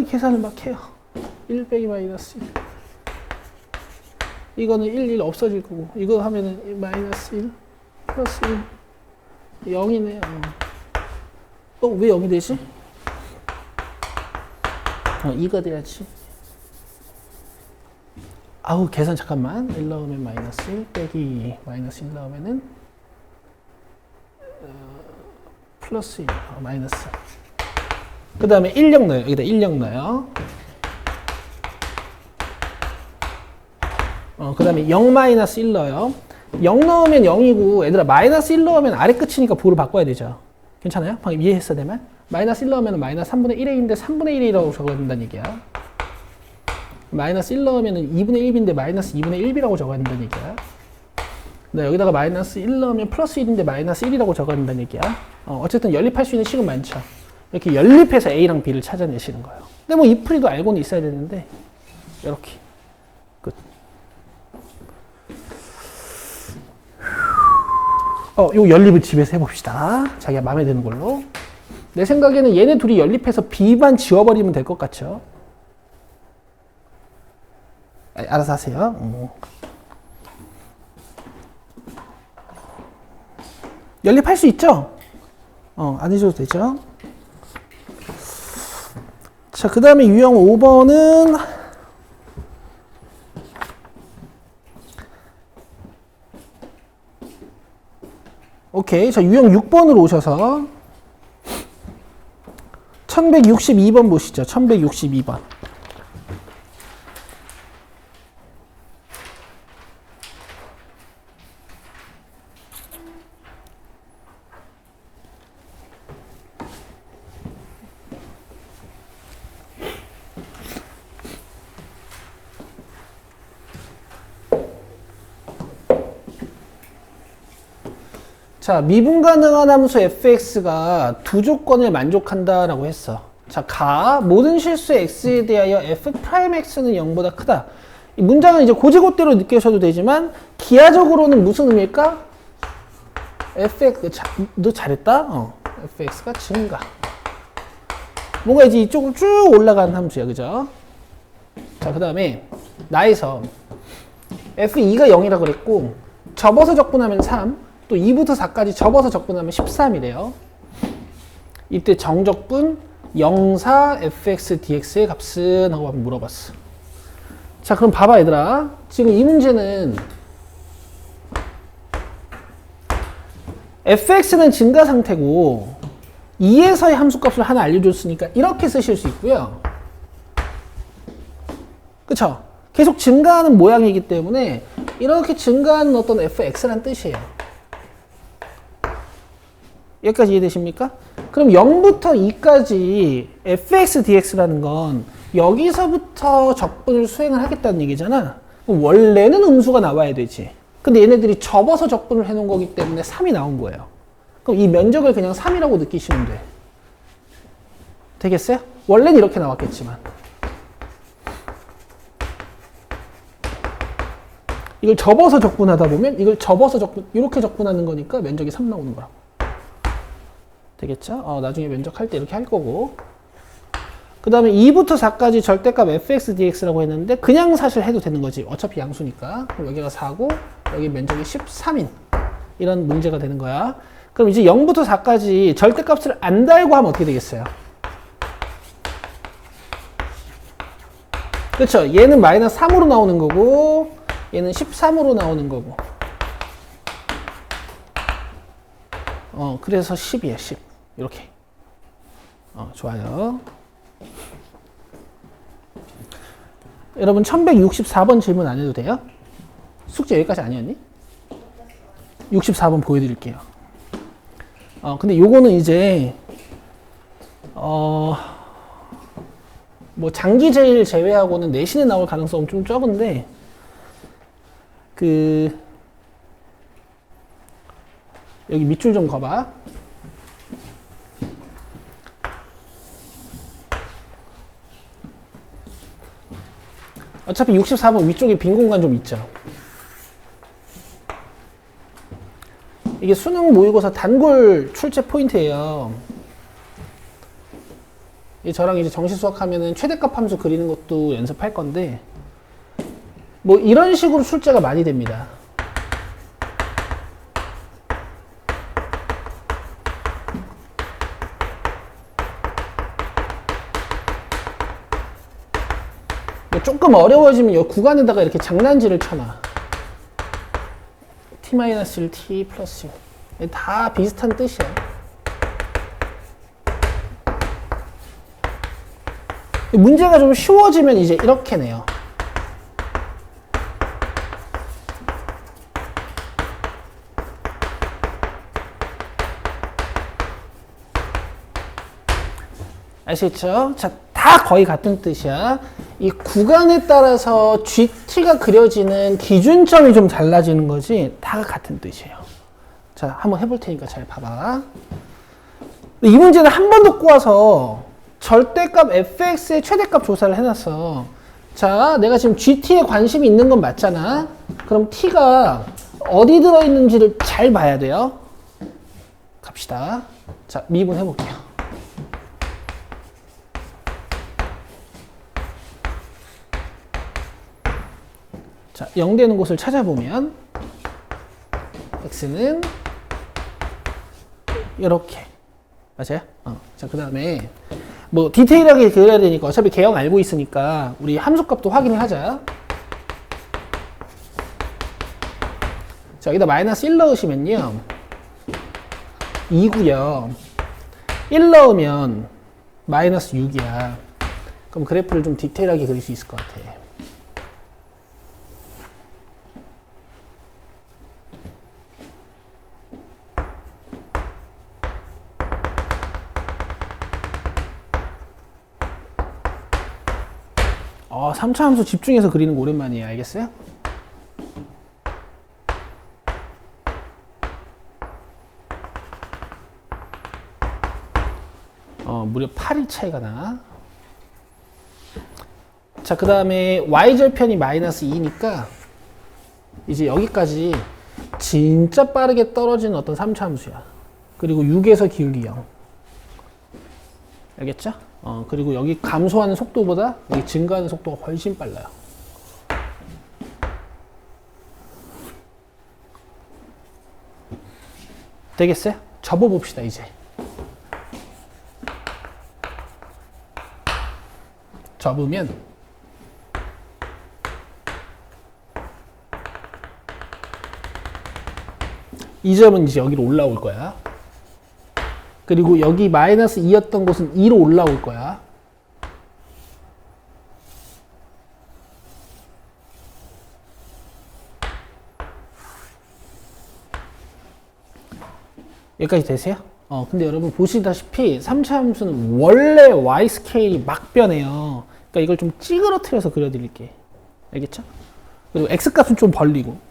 S1: 계산을 막 해요. 1 빼기 마이너스 1. 이거는 1 없어질 거고, 이거 하면은 마이너스 1, 플러스 1, 0이네. 왜 0이 되지? 2가 돼야지. 계산 잠깐만. 1 넣으면 마이너스 1 빼기 마이너스 1 넣으면은 플러스 1, 마이너스. 그 다음에 1령 넣어요. 여기다 1령 넣어요. 그 다음에 0 마이너스 1 넣어요. 0 넣으면 0이고, 얘들아, 마이너스 1 넣으면 아래 끝이니까 부호를 바꿔야 되죠. 괜찮아요? 방금 이해했어, 되면? 마이너스 1 넣으면 마이너스 3분의 1A인데 3분의 1이라고 적어야 된다는 얘기야. 마이너스 1 넣으면 2분의 1B인데 마이너스 2분의 1B라고 적어야 된다는 얘기야. 네, 여기다가 마이너스 1 넣으면 플러스 1인데 마이너스 1이라고 적어야 된다는 얘기야. 어쨌든 연립할 수 있는 식은 많죠. 이렇게 연립해서 A랑 B를 찾아내시는 거예요. 근데 뭐 이 풀이도 알고는 있어야 되는데, 이렇게. 끝. 요 연립을 집에서 해봅시다. 자기가 마음에 드는 걸로. 내 생각에는 얘네 둘이 연립해서 B만 지워버리면 될 것 같죠? 알아서 하세요. 연립할 수 있죠? 안 해줘도 되죠? 자, 그 다음에 유형 5번은 오케이. 자, 유형 6번으로 오셔서 1162번 보시죠. 1162번. 자, 미분 가능한 함수 fx가 두 조건을 만족한다라고 했어. 자, 모든 실수 x에 대하여 f'x는 0보다 크다. 이 문장은 이제 고지고대로 느끼셔도 되지만 기하적으로는 무슨 의미일까? 너 잘했다? fx가 증가. 뭔가 이제 이쪽으로 쭉 올라가는 함수야, 그죠? 자, 그 다음에 나에서 f2가 0이라 그랬고 접어서 적분하면 3. 또 2부터 4까지 접어서 적분하면 13이래요. 이때 정적분 0, 4, fx, dx의 값은? 하고 한번 물어봤어. 자, 그럼 봐봐, 얘들아. 지금 이 문제는 fx는 증가 상태고 2에서의 함수값을 하나 알려줬으니까 이렇게 쓰실 수 있고요. 그쵸? 계속 증가하는 모양이기 때문에 이렇게 증가하는 어떤 fx란 뜻이에요. 여기까지 이해되십니까? 그럼 0부터 2까지 fx dx라는 건 여기서부터 적분을 수행을 하겠다는 얘기잖아. 그럼 원래는 음수가 나와야 되지. 근데 얘네들이 접어서 적분을 해놓은 거기 때문에 3이 나온 거예요. 그럼 이 면적을 그냥 3이라고 느끼시면 돼. 되겠어요? 원래는 이렇게 나왔겠지만. 이걸 접어서 적분하다 보면 이걸 접어서 이렇게 적분하는 거니까 면적이 3 나오는 거라고. 되겠죠? 나중에 면적할 때 이렇게 할 거고. 그 다음에 2부터 4까지 절대값 fx dx라고 했는데 그냥 사실 해도 되는 거지. 어차피 양수니까. 그럼 여기가 4고 여기 면적이 13인 이런 문제가 되는 거야. 그럼 이제 0부터 4까지 절대값을 안 달고 하면 어떻게 되겠어요? 그렇죠? 얘는 마이너스 3으로 나오는 거고 얘는 13으로 나오는 거고. 그래서 10이에요, 10. 이렇게. 좋아요. 여러분, 1164번 질문 안 해도 돼요? 숙제 여기까지 아니었니? 64번 보여드릴게요. 근데 요거는 이제, 뭐, 장기제일 제외하고는 내신에 나올 가능성은 좀 적은데, 여기 밑줄 좀 거봐. 어차피 64번 위쪽에 빈 공간 좀 있죠. 이게 수능 모의고사 단골 출제 포인트예요. 저랑 이제 정시 수학하면은 최대값 함수 그리는 것도 연습할 건데, 뭐 이런 식으로 출제가 많이 됩니다. 조금 어려워지면 이 구간에다가 이렇게 장난질을 쳐놔. t-1, t 플러스 1. 다 비슷한 뜻이야. 문제가 좀 쉬워지면 이제 이렇게 내요. 아시겠죠? 자, 다 거의 같은 뜻이야. 이 구간에 따라서 GT가 그려지는 기준점이 좀 달라지는 거지 다 같은 뜻이에요. 자, 한번 해볼 테니까 잘 봐봐. 이 문제는 한 번 더 꼬아서 절대값 fx의 최대값 조사를 해놨어. 자, 내가 지금 GT에 관심이 있는 건 맞잖아. 그럼 t가 어디 들어있는지를 잘 봐야 돼요. 갑시다. 자, 미분 해볼게요. 자, 0 되는 곳을 찾아보면 x는 이렇게 맞아요? 자, 그 다음에 뭐 디테일하게 그려야 되니까 어차피 개형 알고 있으니까 우리 함수값도 확인을 하자. 자, 여기다 마이너스 1 넣으시면요 2고요 1 넣으면 마이너스 6이야. 그럼 그래프를 좀 디테일하게 그릴 수 있을 것 같아. 아, 3차 함수 집중해서 그리는 거 오랜만이에요. 알겠어요? 무려 8일 차이가 나. 자, 그 다음에 y절편이 마이너스 2니까 이제 여기까지 진짜 빠르게 떨어지는 어떤 3차 함수야. 그리고 6에서 기울기 0. 알겠죠? 그리고 여기 감소하는 속도보다 여기 증가하는 속도가 훨씬 빨라요. 되겠어요? 접어봅시다, 이제. 접으면 이 점은 이제 여기로 올라올 거야. 그리고 여기 마이너스 2였던 곳은 2로 올라올 거야. 여기까지 되세요? 근데 여러분 보시다시피 3차 함수는 원래 y 스케일이 막 변해요. 그러니까 이걸 좀 찌그러뜨려서 그려드릴게. 알겠죠? 그리고 x 값은 좀 벌리고.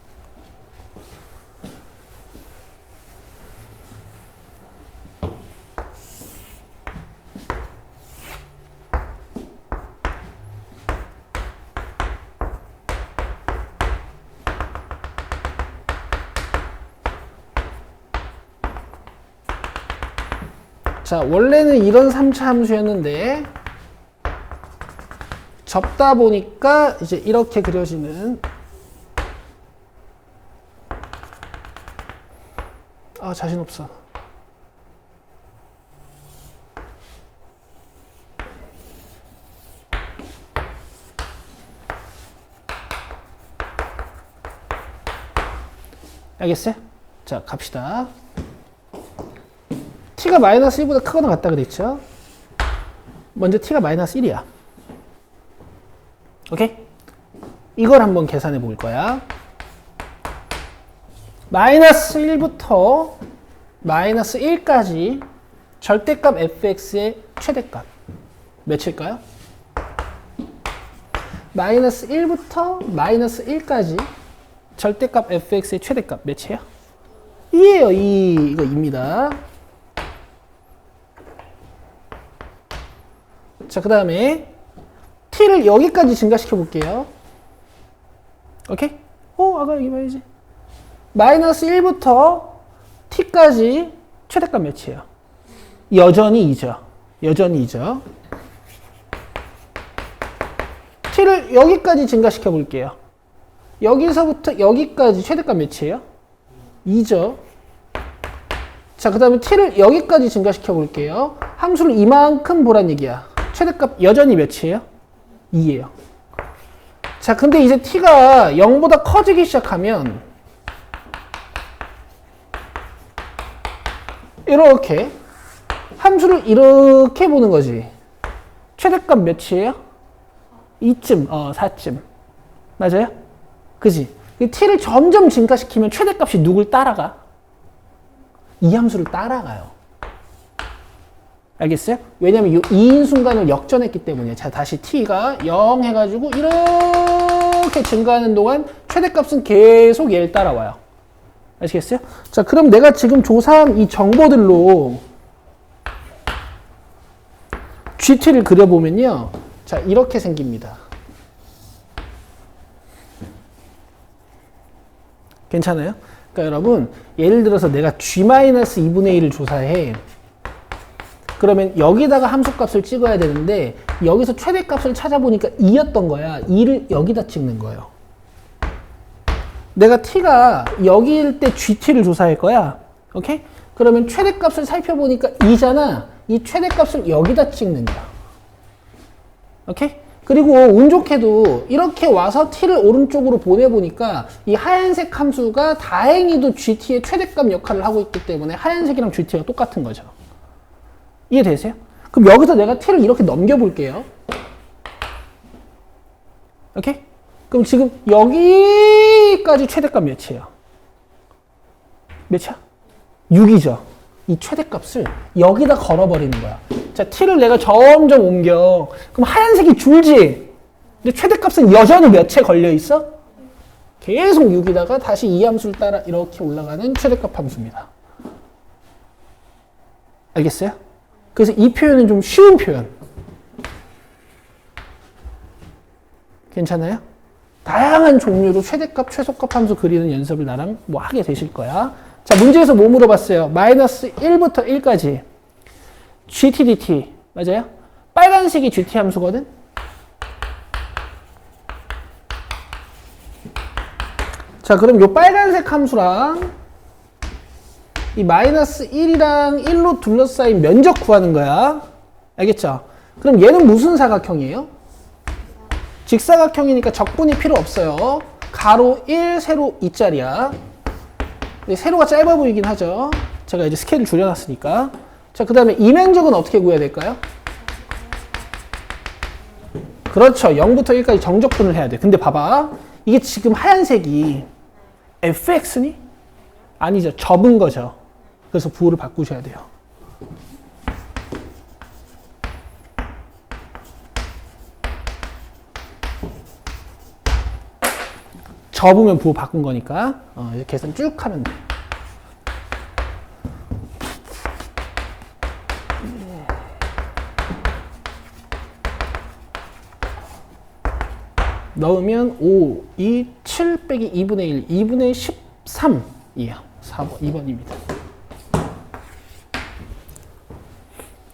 S1: 자, 원래는 이런 3차 함수였는데 접다 보니까 이제 이렇게 그려지는 자신 없어. 알겠어요? 자, 갑시다. t가 마이너스 1보다 크거나 같다 그랬죠? 먼저 t가 마이너스 1이야. 오케이? 이걸 한번 계산해 볼 거야. 마이너스 1부터 마이너스 1까지 절대값 fx의 최대값 몇일까요? 마이너스 1부터 마이너스 1까지 절대값 fx의 최대값 몇이에요? 2예요. 2. 이거 2입니다. 자, 그 다음에 t를 여기까지 증가시켜 볼게요. 오케이? 아까 여기 봐야지. 마이너스 1부터 t까지 최대값 몇이에요? 여전히 2죠. 여전히 2죠. t를 여기까지 증가시켜 볼게요. 여기서부터 여기까지 최대값 몇이에요? 2죠. 자, 그 다음에 t를 여기까지 증가시켜 볼게요. 함수를 이만큼 보란 얘기야. 최대값 여전히 몇이에요? 2예요. 자, 근데 이제 t가 0보다 커지기 시작하면 이렇게 함수를 이렇게 보는 거지. 최대값 몇이에요? 2쯤, 4쯤. 맞아요? 그지? t를 점점 증가시키면 최대값이 누굴 따라가? 이 함수를 따라가요. 알겠어요? 왜냐면 이 2인 순간을 역전했기 때문에. 자, 다시 t가 0 해가지고 이렇게 증가하는 동안 최대값은 계속 얘를 따라와요. 아시겠어요? 자, 그럼 내가 지금 조사한 이 정보들로 GT를 그려보면요. 자, 이렇게 생깁니다. 괜찮아요? 그러니까 여러분, 예를 들어서 내가 G-2분의 1을 조사해. 그러면 여기다가 함수값을 찍어야 되는데 여기서 최대값을 찾아보니까 2였던 거야. 2를 여기다 찍는 거예요. 내가 t가 여기일 때 GT를 조사할 거야. 오케이? 그러면 최대값을 살펴보니까 2잖아. 이 최대값을 여기다 찍는 거야. 오케이? 그리고 운 좋게도 이렇게 와서 t를 오른쪽으로 보내보니까 이 하얀색 함수가 다행히도 GT의 최대값 역할을 하고 있기 때문에 하얀색이랑 GT가 똑같은 거죠. 이해되세요? 그럼 여기서 내가 t를 이렇게 넘겨볼게요. 오케이? 그럼 지금 여기까지 최대값 몇이에요? 몇이야? 6이죠. 이 최대값을 여기다 걸어버리는 거야. 자, t를 내가 점점 옮겨. 그럼 하얀색이 줄지? 근데 최대값은 여전히 몇에 걸려있어? 계속 6이다가 다시 이 함수를 따라 이렇게 올라가는 최대값 함수입니다. 알겠어요? 그래서 이 표현은 좀 쉬운 표현. 괜찮아요? 다양한 종류로 최대값, 최소값 함수 그리는 연습을 나랑 뭐 하게 되실 거야. 자, 문제에서 뭐 물어봤어요? 마이너스 1부터 1까지 GT, DT. 맞아요? 빨간색이 GT 함수거든? 자, 그럼 요 빨간색 함수랑 이 마이너스 1이랑 1로 둘러싸인 면적 구하는 거야. 알겠죠? 그럼 얘는 무슨 사각형이에요? 직사각형이니까 적분이 필요 없어요. 가로 1, 세로 2짜리야. 근데 세로가 짧아 보이긴 하죠. 제가 이제 스케일을 줄여놨으니까. 자, 그 다음에 이면적은 어떻게 구해야 될까요? 그렇죠. 0부터 1까지 정적분을 해야 돼. 근데 봐봐. 이게 지금 하얀색이 fx니? 아니죠. 접은 거죠. 그래서 부호를 바꾸셔야 돼요. 접으면 부호 바꾼 거니까 이제 계산 쭉 하면 돼. 넣으면 5, 2, 7 빼기 2분의 1, 2분의 13이에요. 4번, 2번입니다.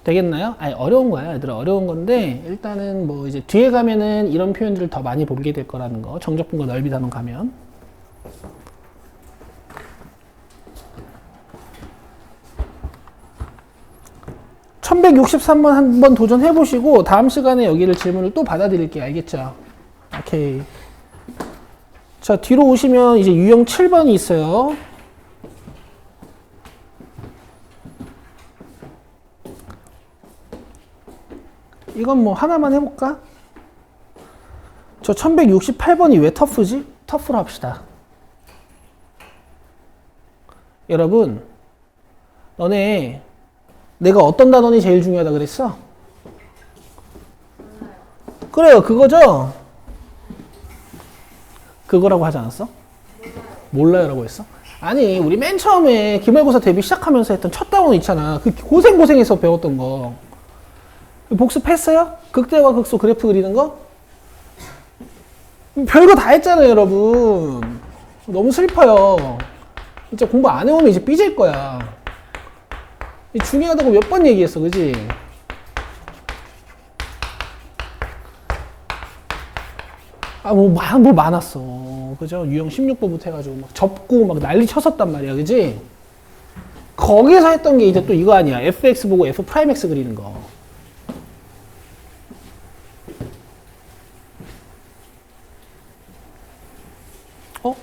S1: 되겠나요? 아니, 어려운 거야, 얘들아. 어려운 건데, 일단은 뭐 이제 뒤에 가면은 이런 표현들을 더 많이 보게 될 거라는 거. 정적분과 넓이 단원 가면. (1163번) 한번 도전해 보시고 다음 시간에 여기를 질문을 또 받아드릴게요. 알겠죠? 오케이. 자, 뒤로 오시면 이제 유형 7번이 있어요. 이건 뭐 하나만 해볼까? 저 1168번이 왜 터프지? 터프로 합시다. 여러분, 너네 내가 어떤 단원이 제일 중요하다 그랬어? 그래요, 그거죠? 그거라고 하지 않았어? 몰라요라고 했어? 아니, 우리 맨 처음에 기말고사 대비 시작하면서 했던 첫 단원 있잖아. 그 고생해서 배웠던 거. 복습했어요? 극대와 극소 그래프 그리는 거? 별거 다 했잖아요, 여러분. 너무 슬퍼요. 진짜 공부 안 해오면 이제 삐질 거야. 중요하다고 몇 번 얘기했어, 그지? 아, 뭐 많았어. 그죠? 유형 16번부터 해가지고 막 접고 막 난리 쳤었단 말이야, 그지? 거기서 했던 게 이제 또 이거 아니야. fx 보고 f'x 그리는 거.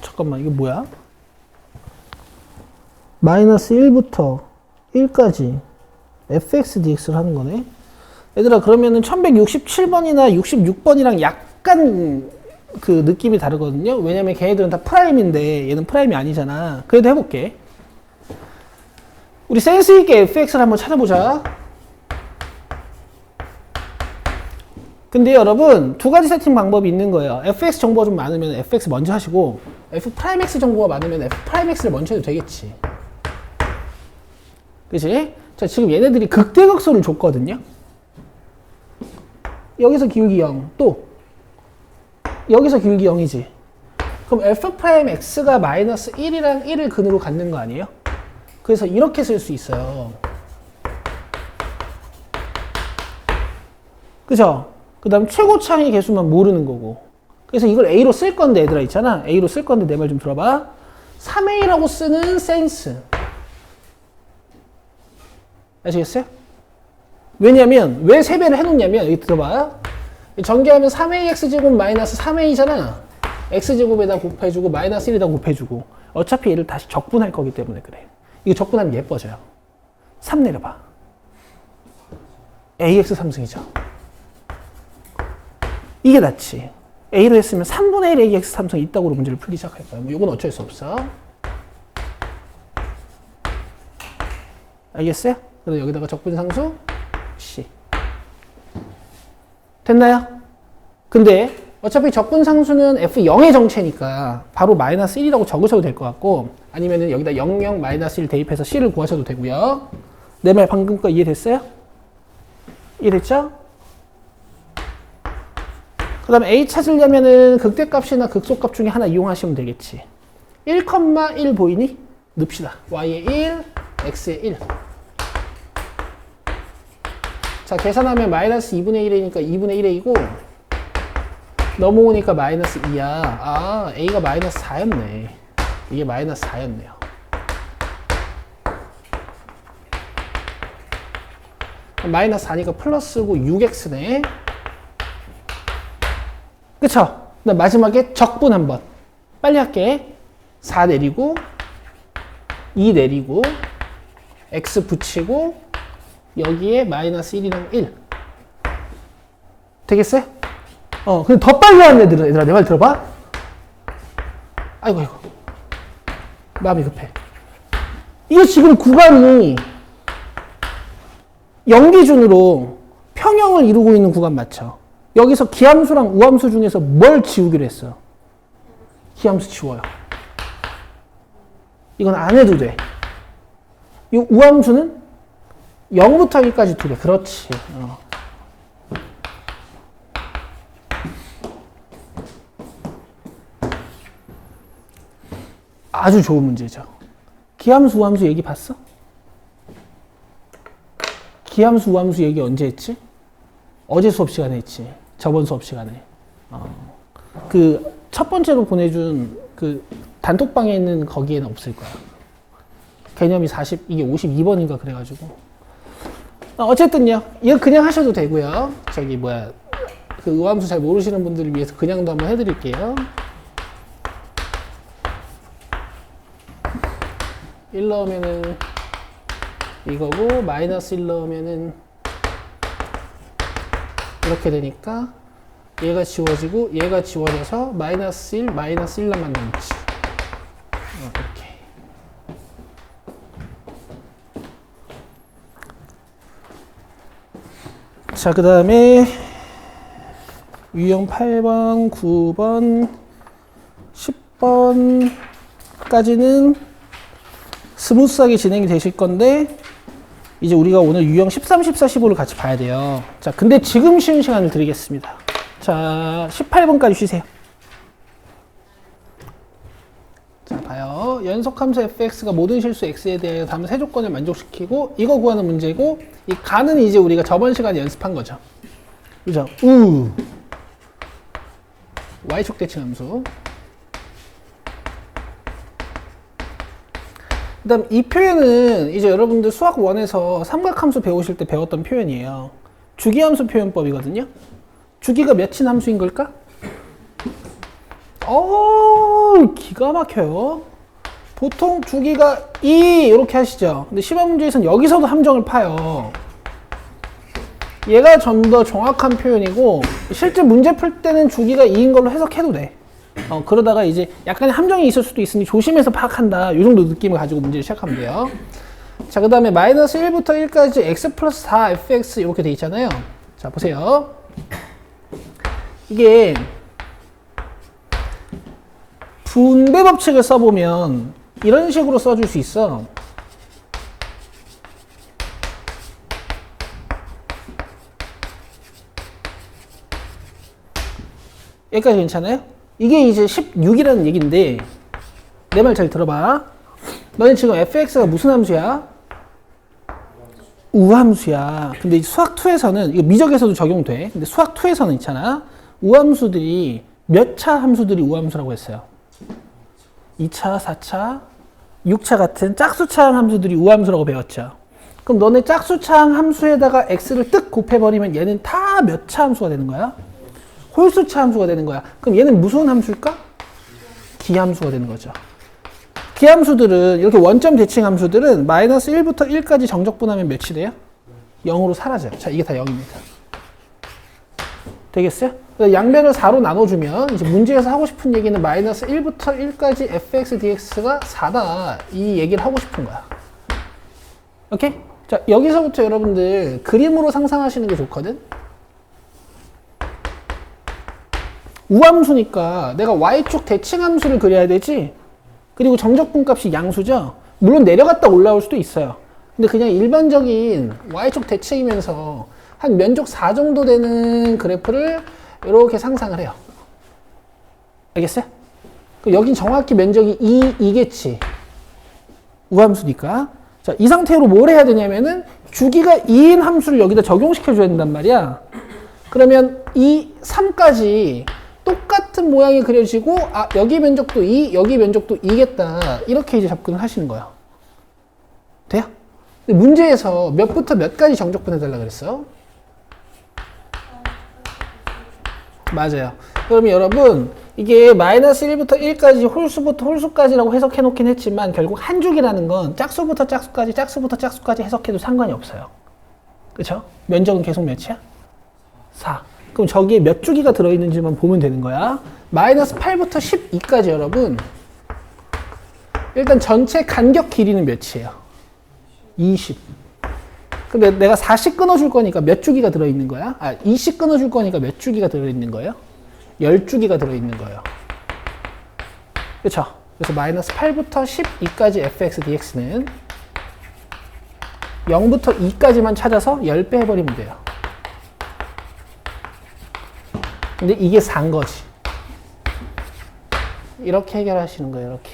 S1: 잠깐만, 이게 뭐야? 마이너스 1부터 1까지 fx dx를 하는 거네. 얘들아, 그러면은 1167번이나 66번이랑 약간 그 느낌이 다르거든요. 왜냐면 걔네들은 다 프라임인데 얘는 프라임이 아니잖아. 그래도 해볼게. 우리 센스 있게 fx를 한번 찾아보자. 근데 여러분, 두 가지 세팅 방법이 있는 거예요. fx 정보가 좀 많으면 fx 먼저 하시고 f'x 정보가 많으면 f'x를 먼저 해도 되겠지. 그치? 자, 지금 얘네들이 극대극소를 줬거든요. 여기서 기울기 0, 또 여기서 기울기 0이지. 그럼 f'x가 마이너스 1이랑 1을 근으로 갖는 거 아니에요? 그래서 이렇게 쓸 수 있어요. 그죠? 그 다음 최고차의 개수만 모르는 거고. 그래서 이걸 A로 쓸 건데, 얘들아 있잖아. A로 쓸 건데 내 말 좀 들어봐. 3A라고 쓰는 센스. 아시겠어요? 왜냐면, 왜 3배를 해놓냐면, 여기 들어봐. 전개하면 3AX제곱 마이너스 3A잖아. X제곱에다 곱해주고, 마이너스 1에다 곱해주고. 어차피 얘를 다시 적분할 거기 때문에 그래. 이거 적분하면 예뻐져요. 3 내려봐. AX 3승이죠. 이게 낫지. A로 했으면 3분의 1 AX 3승 있다고 문제를 풀기 시작할 거야. 뭐 이건 어쩔 수 없어. 알겠어요? 그래서 여기다가 적분상수 C. 됐나요? 근데 어차피 적분상수는 F0의 정체니까 바로 마이너스 1이라고 적으셔도 될 것 같고, 아니면은 여기다 00 마이너스 1 대입해서 C를 구하셔도 되고요. 내 말 방금 거 이해됐어요? 이해됐죠? 그 다음에 A 찾으려면은 극대값이나 극소값 중에 하나 이용하시면 되겠지. 1,1 보이니? 넣읍시다. Y에 1, X에 1. 자, 계산하면 마이너스 2분의 1이니까 2분의 1이고, 넘어오니까 마이너스 2야. 아, A가 마이너스 4였네. 이게 마이너스 4였네요. 마이너스 4니까 플러스고 6X네. 그쵸? 마지막에 적분 한번. 빨리 할게. 4 내리고 2 내리고 x 붙이고 여기에 마이너스 1이랑 1 되겠어요? 근데 더 빨리 하는 얘들아 내 말 들어봐. 아이고 마음이 급해. 이게 지금 구간이 0 기준으로 평형을 이루고 있는 구간 맞죠? 여기서 기함수랑 우함수 중에서 뭘 지우기로 했어? 기함수 지워요. 이건 안 해도 돼. 이 우함수는 0부터 1까지 두 개. 그렇지. 아주 좋은 문제죠. 기함수, 우함수 얘기 봤어? 기함수, 우함수 얘기 언제 했지? 어제 수업 시간에 했지. 저번 수업 시간에. 그 첫 번째로 보내준 그 단톡방에 있는 거기에는 없을 거야. 개념이 40, 이게 52번인가 그래가지고. 어쨌든요. 이거 그냥 하셔도 되고요. 그 우함수 잘 모르시는 분들을 위해서 그냥도 한번 해드릴게요. 1 넣으면은 이거고 마이너스 1 넣으면은 이렇게 되니까 얘가 지워지고 얘가 지워져서 마이너스 1, 마이너스 1만 남지. 이렇게. 자, 그 다음에 유형 8번, 9번, 10번까지는 스무스하게 진행이 되실 건데 이제 우리가 오늘 유형 13, 14, 15를 같이 봐야 돼요. 자, 근데 지금 쉬는 시간을 드리겠습니다. 자, 18번까지 쉬세요. 자, 봐요. 연속함수 fx가 모든 실수 x에 대해 다음 세 조건을 만족시키고 이거 구하는 문제고 이 가는 이제 우리가 저번 시간에 연습한 거죠. 그죠? y축 대칭함수. 그 다음 이 표현은 이제 여러분들 수학 1에서 삼각함수 배우실 때 배웠던 표현이에요. 주기함수 표현법이거든요. 주기가 몇인 함수인 걸까? 기가 막혀요. 보통 주기가 2 이렇게 하시죠. 근데 시험 문제에서는 여기서도 함정을 파요. 얘가 좀 더 정확한 표현이고 실제 문제 풀 때는 주기가 2인 걸로 해석해도 돼. 그러다가 이제 약간의 함정이 있을 수도 있으니 조심해서 파악한다. 이 정도 느낌을 가지고 문제를 시작하면 돼요. 자, 그 다음에 마이너스 1부터 1까지 x 플러스 4 fx 이렇게 돼 있잖아요. 자, 보세요. 이게 분배 법칙을 써보면 이런 식으로 써줄 수 있어. 여기까지 괜찮아요? 이게 이제 16이라는 얘기인데 내 말 잘 들어봐. 너는 지금 fx가 무슨 함수야? 우함수야. 근데 수학 2에서는 이거 미적에서도 적용돼. 근데 수학 2에서는 있잖아. 우함수들이 몇 차 함수들이 우함수라고 했어요? 2차, 4차, 6차 같은 짝수차항 함수들이 우함수라고 배웠죠. 그럼 너네 짝수차항 함수에다가 x를 뜩 곱해버리면 얘는 다 몇 차 함수가 되는 거야? 홀수차 함수가 되는 거야. 그럼 얘는 무슨 함수일까? 기함수가 되는 거죠. 기함수들은 이렇게 원점 대칭 함수들은 마이너스 1부터 1까지 정적분하면 몇이 돼요? 0으로 사라져요. 자, 이게 다 0입니다. 되겠어요? 양변을 4로 나눠주면 이제 문제에서 하고 싶은 얘기는 마이너스 1부터 1까지 fx dx가 4다. 이 얘기를 하고 싶은 거야. 오케이? 자, 여기서부터 여러분들 그림으로 상상하시는 게 좋거든? 우함수니까 내가 y축 대칭함수를 그려야 되지? 그리고 정적분 값이 양수죠? 물론 내려갔다 올라올 수도 있어요. 근데 그냥 일반적인 y축 대칭이면서 한 면적 4 정도 되는 그래프를 이렇게 상상을 해요. 알겠어요? 여긴 정확히 면적이 2겠지. 우함수니까. 자, 이 상태로 뭘 해야 되냐면은 주기가 2인 함수를 여기다 적용시켜줘야 된단 말이야. 그러면 이 3까지 똑같은 모양이 그려지고 여기 면적도 2, 여기 면적도 2겠다. 이렇게 이제 접근을 하시는 거예요. 돼요? 근데 문제에서 몇부터 몇까지 정적분 해달라 그랬어? 맞아요. 그러면 여러분 이게 마이너스 1부터 1까지 홀수부터 홀수까지라고 해석해 놓긴 했지만 결국 한 줄기라는 건 짝수부터 짝수까지 짝수부터 짝수까지 해석해도 상관이 없어요. 그쵸? 면적은 계속 몇이야? 4. 그럼 저기에 몇 주기가 들어있는지만 보면 되는 거야. 마이너스 8부터 12까지 여러분 일단 전체 간격 길이는 몇이에요? 20. 근데 내가 4씩 끊어줄 거니까 몇 주기가 들어있는 거야? 2씩 끊어줄 거니까 몇 주기가 들어있는 거예요? 10주기가 들어있는 거예요. 그쵸? 그래서 마이너스 8부터 12까지 fx dx는 0부터 2까지만 찾아서 10배 해버리면 돼요. 근데 이게 4인 거지. 이렇게 해결하시는 거예요, 이렇게.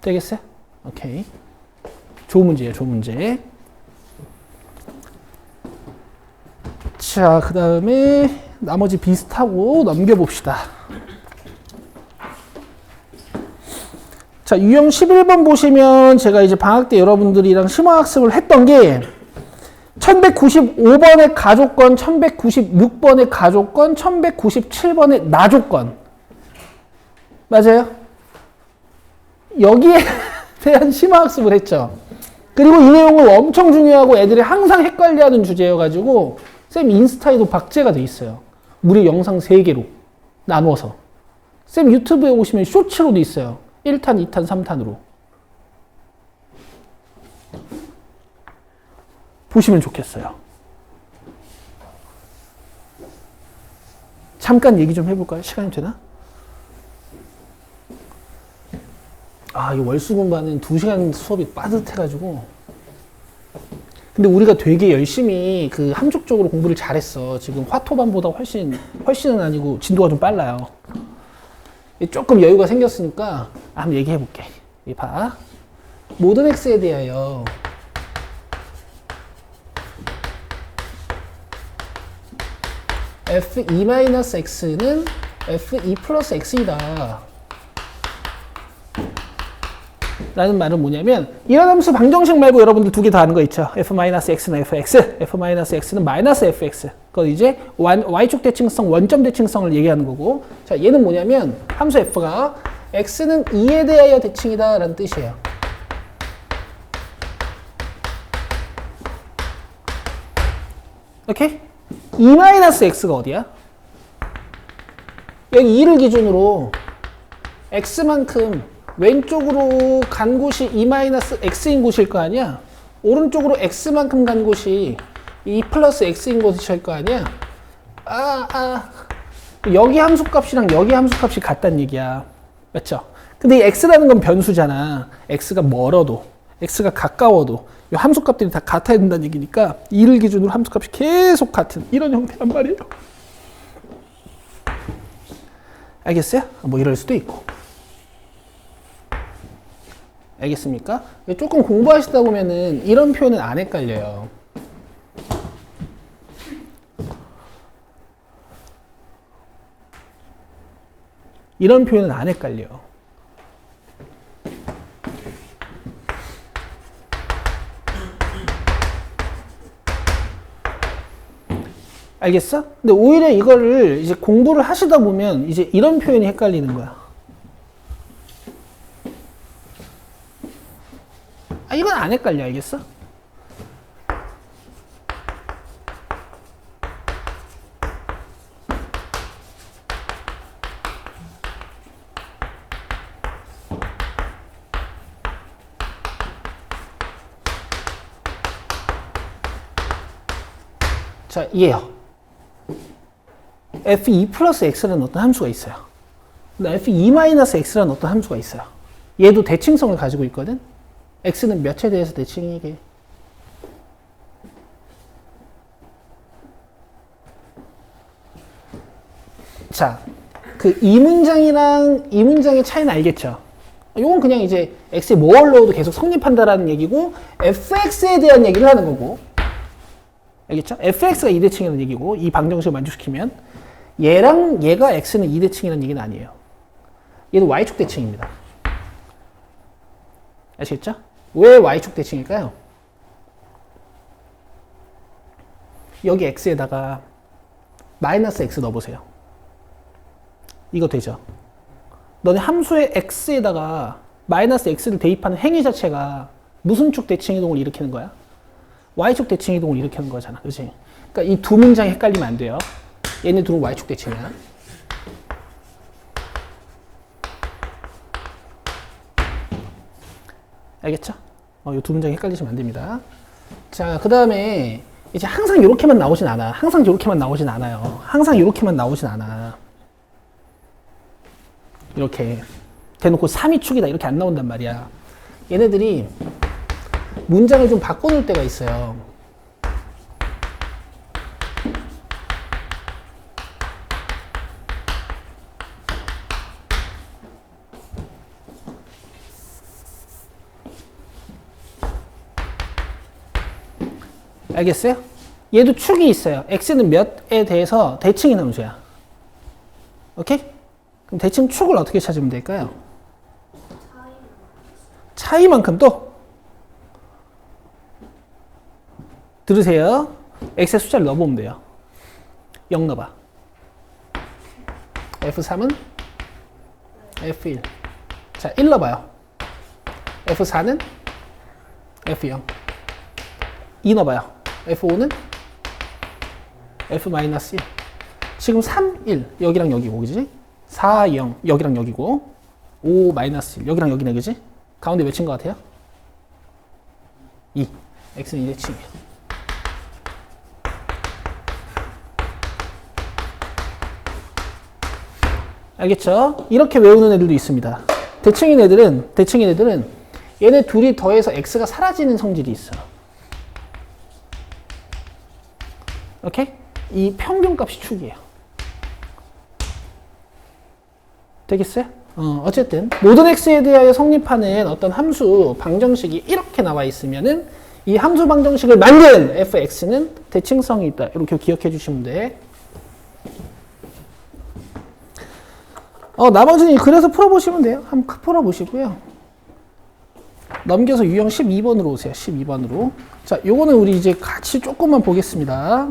S1: 되겠어요? 오케이. 좋은 문제예요, 좋은 문제. 자, 그 다음에 나머지 비슷하고 넘겨봅시다. 자, 유형 11번 보시면 제가 이제 방학 때 여러분들이랑 심화학습을 했던 게 1195번의 가조건, 1196번의 가조건, 1197번의 나조건. 맞아요? 여기에 대한 심화학습을 했죠. 그리고 이 내용은 엄청 중요하고 애들이 항상 헷갈려하는 주제여가지고 쌤 인스타에도 박제가 돼 있어요. 무려 영상 3개로 나누어서. 쌤 유튜브에 오시면 쇼츠로도 있어요. 1탄, 2탄, 3탄으로. 보시면 좋겠어요. 잠깐 얘기 좀 해볼까요? 시간이 되나? 이 월수공부하는 2시간 수업이 빠듯해가지고. 근데 우리가 되게 열심히 그 함축적으로 공부를 잘했어. 지금 화토반보다 훨씬은 아니고 진도가 좀 빨라요. 조금 여유가 생겼으니까 한번 얘기해 볼게. 이 봐. 모든 x에 대하여 f2-x는 f2 플러스 x이다. 라는 말은 뭐냐면 이런 함수 방정식 말고 여러분들 2개 다 아는 거 있죠. f-x는 fx, f-x는 마이너스 fx. 그건 이제 y축 대칭성, 원점 대칭성을 얘기하는 거고. 자, 얘는 뭐냐면 함수 f가 x는 2에 대하여 대칭이다 라는 뜻이에요. 오케이? 2-x가 어디야? 여기 2를 기준으로 x만큼 왼쪽으로 간 곳이 2-x인 곳일 거 아니야? 오른쪽으로 x만큼 간 곳이 2 플러스 x인 곳일 거 아니야? 여기 함수값이랑 여기 함수값이 같다는 얘기야. 맞죠? 근데 이 x라는 건 변수잖아. x가 멀어도, x가 가까워도 이 함수값들이 다 같아야 된다는 얘기니까 2를 기준으로 함수값이 계속 같은 이런 형태란 말이에요. 알겠어요? 뭐 이럴 수도 있고. 알겠습니까? 조금 공부하시다 보면은 이런 표현은 안 헷갈려요. 이런 표현은 안 헷갈려. 알겠어? 근데 오히려 이거를 이제 공부를 하시다 보면 이제 이런 표현이 헷갈리는 거야. 이건 안 헷갈려. 알겠어? 자, 이게요. f2 플러스 x라는 어떤 함수가 있어요. 근데 f2 마이너스 x라는 어떤 함수가 있어요. 얘도 대칭성을 가지고 있거든. x는 몇에 대해서 대칭이게? 자, 그 이 문장이랑 이 문장의 차이는 알겠죠? 이건 그냥 이제 x에 뭘 넣어도 계속 성립한다라는 얘기고 fx에 대한 얘기를 하는 거고. 알겠죠? fx가 2대칭이라는 얘기고 이 방정식을 만족시키면 얘랑 얘가 x는 2대칭이라는 얘기는 아니에요. 얘는 y축 대칭입니다. 아시겠죠? 왜 y축 대칭일까요? 여기 x에다가 마이너스 x 넣어보세요. 이거 되죠? 너네 함수의 x에다가 마이너스 x를 대입하는 행위 자체가 무슨 축 대칭 이동을 일으키는 거야? y축 대칭 이동을 일으키는 거잖아. 그치? 그러니까 이 두 문장이 헷갈리면 안 돼요. 얘네 둘은 y축 대칭이야. 알겠죠? 이 두 문장이 헷갈리시면 안 됩니다. 자, 그 다음에 이제 항상 이렇게만 나오진 않아. 항상 이렇게만 나오진 않아요. 항상 이렇게만 나오진 않아. 이렇게 대놓고 3위축이다 이렇게 안 나온단 말이야. 얘네들이 문장을 좀 바꿔놓을 때가 있어요. 알겠어요? 얘도 축이 있어요. x는 몇에 대해서 대칭인 함수야. 오케이? 그럼 대칭 축을 어떻게 찾으면 될까요? 차이만큼 또 들으세요. x의 숫자를 넣어보면 돼요. 0 넣어봐. f3은 f1. 자, 1 넣어봐요. f4는 f0. 2 넣어봐요. f5는 f-1. 지금 3, 1 여기랑 여기고 그지? 4, 0 여기랑 여기고 5, -1 여기랑 여기네 그지? 가운데 몇인 것 같아요? 2. x는 2대칭이에요. 알겠죠? 이렇게 외우는 애들도 있습니다. 대칭인 애들은 얘네 둘이 더해서 x가 사라지는 성질이 있어. 오케이? 이 평균값이 축이에요. 되겠어요? 어쨌든 모든 x에 대하여 성립하는 어떤 함수 방정식이 이렇게 나와 있으면은 이 함수 방정식을 만든 fx는 대칭성이 있다. 이렇게 기억해 주시면 돼. 나머지는 그래서 풀어보시면 돼요. 한번 풀어보시고요. 넘겨서 유형 12번으로 오세요. 12번으로. 자, 요거는 우리 이제 같이 조금만 보겠습니다.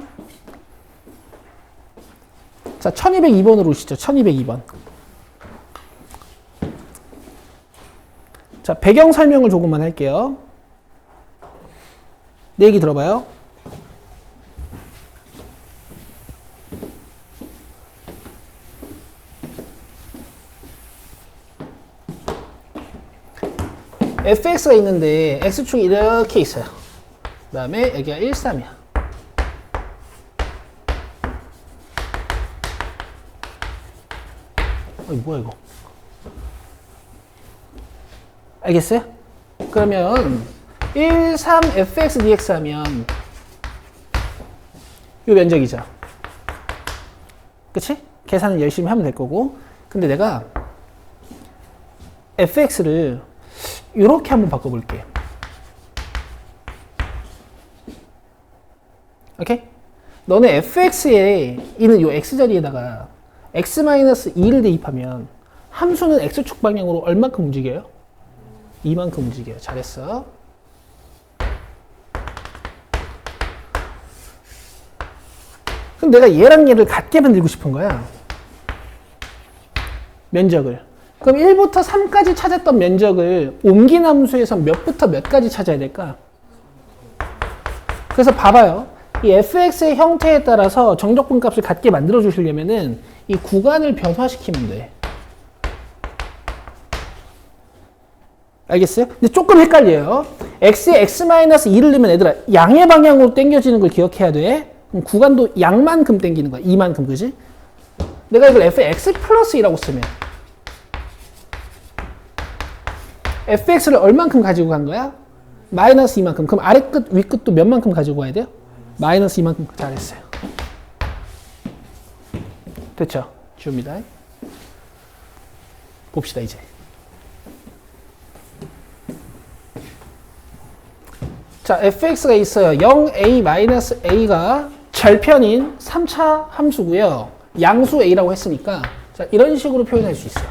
S1: 자, 1202번으로 오시죠. 1202번. 자, 배경 설명을 조금만 할게요. 내 얘기 들어봐요. fx가 있는데 x축이 이렇게 있어요. 그 다음에 여기가 1, 3이야. 뭐야 이거. 알겠어요? 그러면 1, 3 fx dx 하면 이 면적이죠. 그치? 계산을 열심히 하면 될 거고. 근데 내가 fx를 이렇게 한번 바꿔볼게. 오케이? 너네 fx에 있는 이 x자리에다가 x-2를 대입하면 함수는 x축 방향으로 얼만큼 움직여요? 이만큼 움직여요. 잘했어. 그럼 내가 얘랑 얘를 같게 만들고 싶은 거야. 면적을. 그럼 1부터 3까지 찾았던 면적을 옮긴 함수에서 몇부터 몇까지 찾아야 될까? 그래서 봐봐요. 이 fx의 형태에 따라서 정적분 값을 같게 만들어 주시려면은 이 구간을 변화시키면 돼. 알겠어요? 근데 조금 헷갈려요. x에 x-2를 넣으면 얘들아 양의 방향으로 당겨지는 걸 기억해야 돼. 그럼 구간도 양만큼 당기는 거야. 이만큼, 그지? 내가 이걸 fx 플러스 2라고 쓰면 fx를 얼만큼 가지고 간 거야? 마이너스 2만큼. 그럼 아래 끝, 위 끝도 몇 만큼 가지고 가야 돼요? 마이너스 2만큼. 잘했어요. 됐죠? 지웁니다. 봅시다, 이제. 자, fx가 있어요. 0a-a가 절편인 3차 함수고요. 양수 a라고 했으니까 자, 이런 식으로 표현할 수 있어요.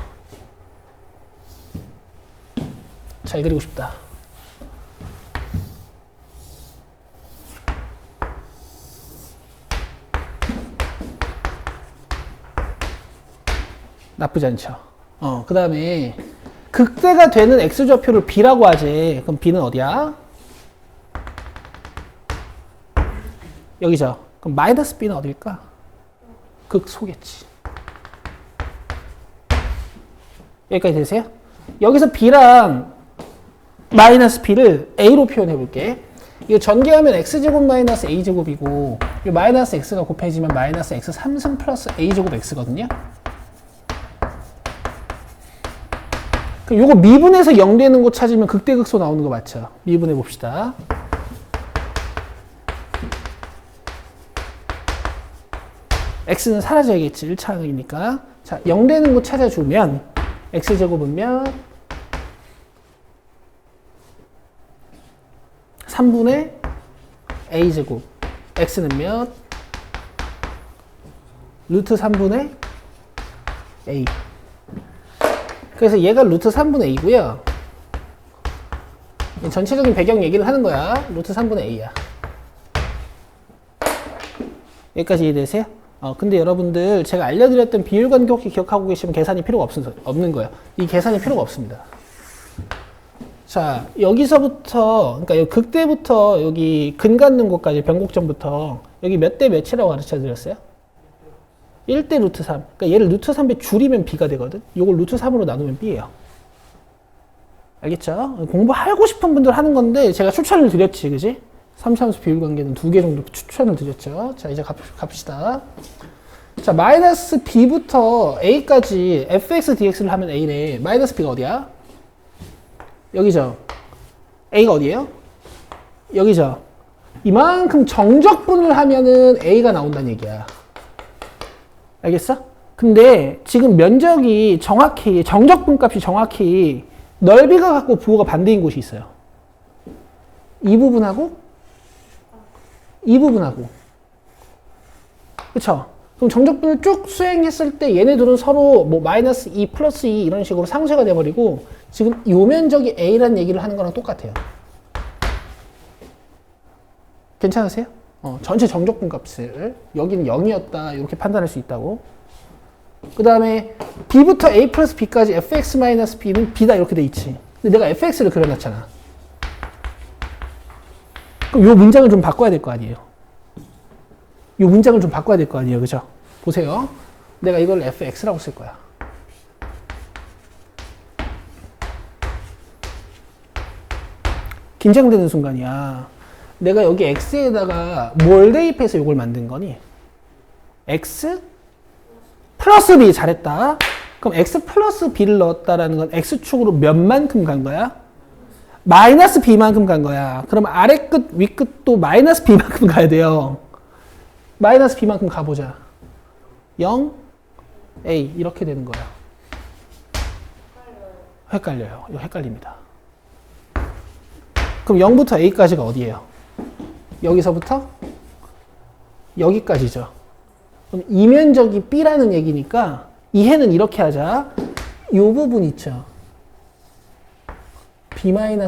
S1: 잘 그리고 싶다. 나쁘지 않죠. 그 다음에 극대가 되는 x좌표를 b라고 하지. 그럼 b는 어디야? 여기죠. 그럼 마이너스 b는 어딜까? 극소겠지. 여기까지 되세요? 여기서 b랑 마이너스 b를 a로 표현해 볼게. 이거 전개하면 x제곱 마이너스 a제곱이고 이 마이너스 x가 곱해지면 마이너스 x 3승 플러스 a제곱 x거든요. 그럼 요거 미분해서 0 되는 거 찾으면 극대극소 나오는 거 맞죠? 미분해 봅시다. x는 사라져야겠지. 1차항이니까. 자, 0 되는 거 찾아주면 x제곱은 몇? 3분의 a제곱. x는 몇? 루트 3분의 a. 그래서 얘가 루트 3분의 a고요. 전체적인 배경 얘기를 하는 거야. 루트 3분의 a야. 여기까지 이해되세요? 근데 여러분들 제가 알려드렸던 비율관계 혹시 기억하고 계시면 계산이 필요가 없는 거예요. 이 계산이 필요가 없습니다. 자, 여기서부터, 그러니까 여기 극대부터 여기 근 갖는 곳까지 변곡점부터 여기 몇 대 몇이라고 가르쳐 드렸어요? 1대 루트 3. 그러니까 얘를 루트 3배 줄이면 b가 되거든. 이걸 루트 3으로 나누면 b예요. 알겠죠? 공부하고 싶은 분들 하는 건데 제가 추천을 드렸지, 그지? 3차함수 비율관계는 2개 정도 추천을 드렸죠. 자, 이제 갑시다. 자, 마이너스 b부터 a까지 fx dx를 하면 a래. 마이너스 b가 어디야? 여기죠. a가 어디예요? 여기죠. 이만큼 정적분을 하면은 a가 나온다는 얘기야. 알겠어? 근데 지금 면적이 정확히 정적분 값이 정확히 넓이가 같고 부호가 반대인 곳이 있어요. 이 부분하고 이 부분하고. 그쵸? 그럼 정적분을 쭉 수행했을 때 얘네들은 서로 뭐 마이너스 2 플러스 2 이런 식으로 상쇄가 돼버리고 지금 요 면적이 a라는 얘기를 하는 거랑 똑같아요. 괜찮으세요? 전체 정적분 값을 여기는 0이었다 이렇게 판단할 수 있다고. 그 다음에 b부터 a 플러스 b까지 fx 마이너스 b는 b다 이렇게 돼 있지. 근데 내가 fx를 그려놨잖아. 그럼 요 문장을 좀 바꿔야 될 거 아니에요. 요 문장을 좀 바꿔야 될 거 아니에요. 그죠? 보세요. 내가 이걸 fx라고 쓸 거야. 긴장되는 순간이야. 내가 여기 x에다가 뭘 대입해서 이걸 만든 거니? x 플러스 b. 잘했다. 그럼 x 플러스 b를 넣었다라는 건 x축으로 몇만큼 간 거야? 마이너스 b만큼 간 거야. 그럼 아래 끝, 위 끝도 마이너스 b만큼 가야 돼요. 마이너스 b만큼 가보자. 0, a 이렇게 되는 거야. 헷갈려요. 이거 헷갈립니다. 그럼 0부터 a까지가 어디예요? 여기서부터 여기까지죠. 그럼 이면적이 b라는 얘기니까 이해는 이렇게 하자. 이 부분 있죠. b-a.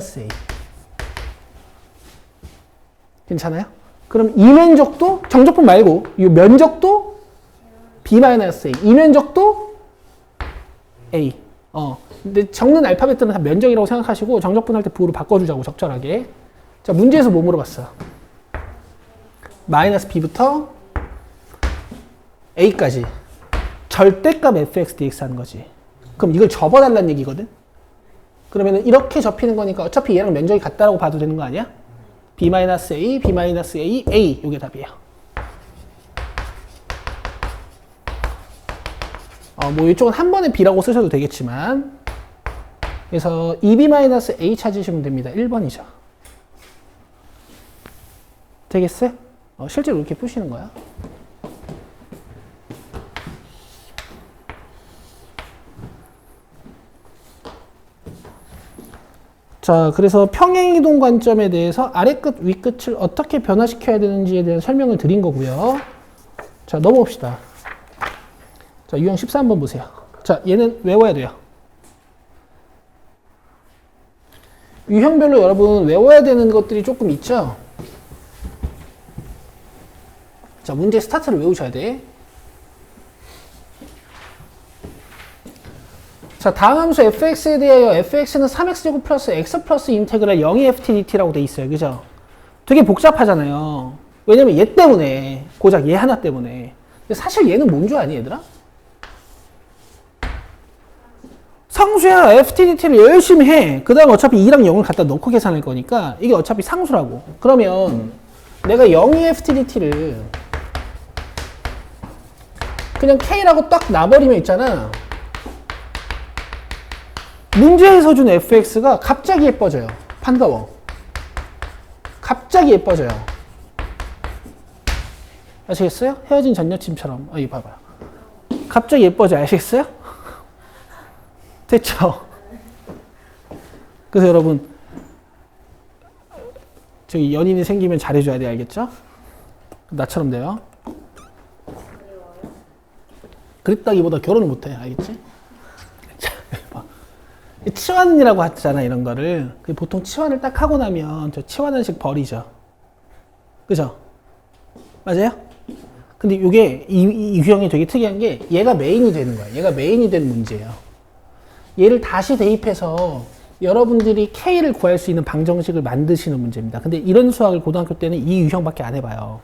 S1: 괜찮아요? 그럼 이면적도 정적분 말고 이 면적도 b-a. 이면적도 a. 근데 적는 알파벳들은 다 면적이라고 생각하시고 정적분 할 때 부호로 바꿔주자고 적절하게. 자, 문제에서 뭐 물어봤어? 마이너스 b부터 a까지 절대값 fx dx 하는 거지. 그럼 이걸 접어달라는 얘기거든? 그러면 이렇게 접히는 거니까 어차피 얘랑 면적이 같다라고 봐도 되는 거 아니야? b-a, b-a, a 이게 답이에요. 뭐 이쪽은 한 번에 b라고 쓰셔도 되겠지만 그래서 2b-a 찾으시면 됩니다. 1번이죠. 되겠어요? 실제로 이렇게 푸시는 거야. 자, 그래서 평행이동 관점에 대해서 아래 끝, 위 끝을 어떻게 변화시켜야 되는지에 대한 설명을 드린 거고요. 자, 넘어봅시다. 자, 유형 13번 보세요. 자, 얘는 외워야 돼요. 유형별로 여러분 외워야 되는 것들이 조금 있죠? 자, 문제 스타트를 외우셔야 돼. 자, 다음 함수 fx에 대하여 fx는 3x제곱 플러스 x 플러스 인테그랄 0의 ftdt라고 돼 있어요. 그죠? 되게 복잡하잖아요. 왜냐면 얘 때문에, 고작 얘 하나 때문에. 근데 사실 얘는 뭔 줄 아니, 얘들아? 상수야. ftdt를 열심히 해. 그 다음 어차피 2랑 0을 갖다 넣고 계산할 거니까 이게 어차피 상수라고. 그러면 내가 0의 ftdt를 그냥 k라고 딱 놔버리면 있잖아. 문제에서 준 fx가 갑자기 예뻐져요. 반가워. 갑자기 예뻐져요. 아시겠어요? 헤어진 전 여친처럼. 이거 봐봐. 갑자기 예뻐져. 아시겠어요? 됐죠? 그래서 여러분, 저기 연인이 생기면 잘해줘야 돼. 알겠죠? 나처럼 돼요. 그립다기보다 결혼을 못해. 알겠지? 치환이라고 하잖아, 이런 거를. 보통 치환을 딱 하고 나면 저 치환한식 버리죠. 그죠? 맞아요? 근데 이게 이 유형이 되게 특이한 게 얘가 메인이 되는 거야. 얘가 메인이 된 문제예요. 얘를 다시 대입해서 여러분들이 K를 구할 수 있는 방정식을 만드시는 문제입니다. 근데 이런 수학을 고등학교 때는 이 유형밖에 안 해봐요.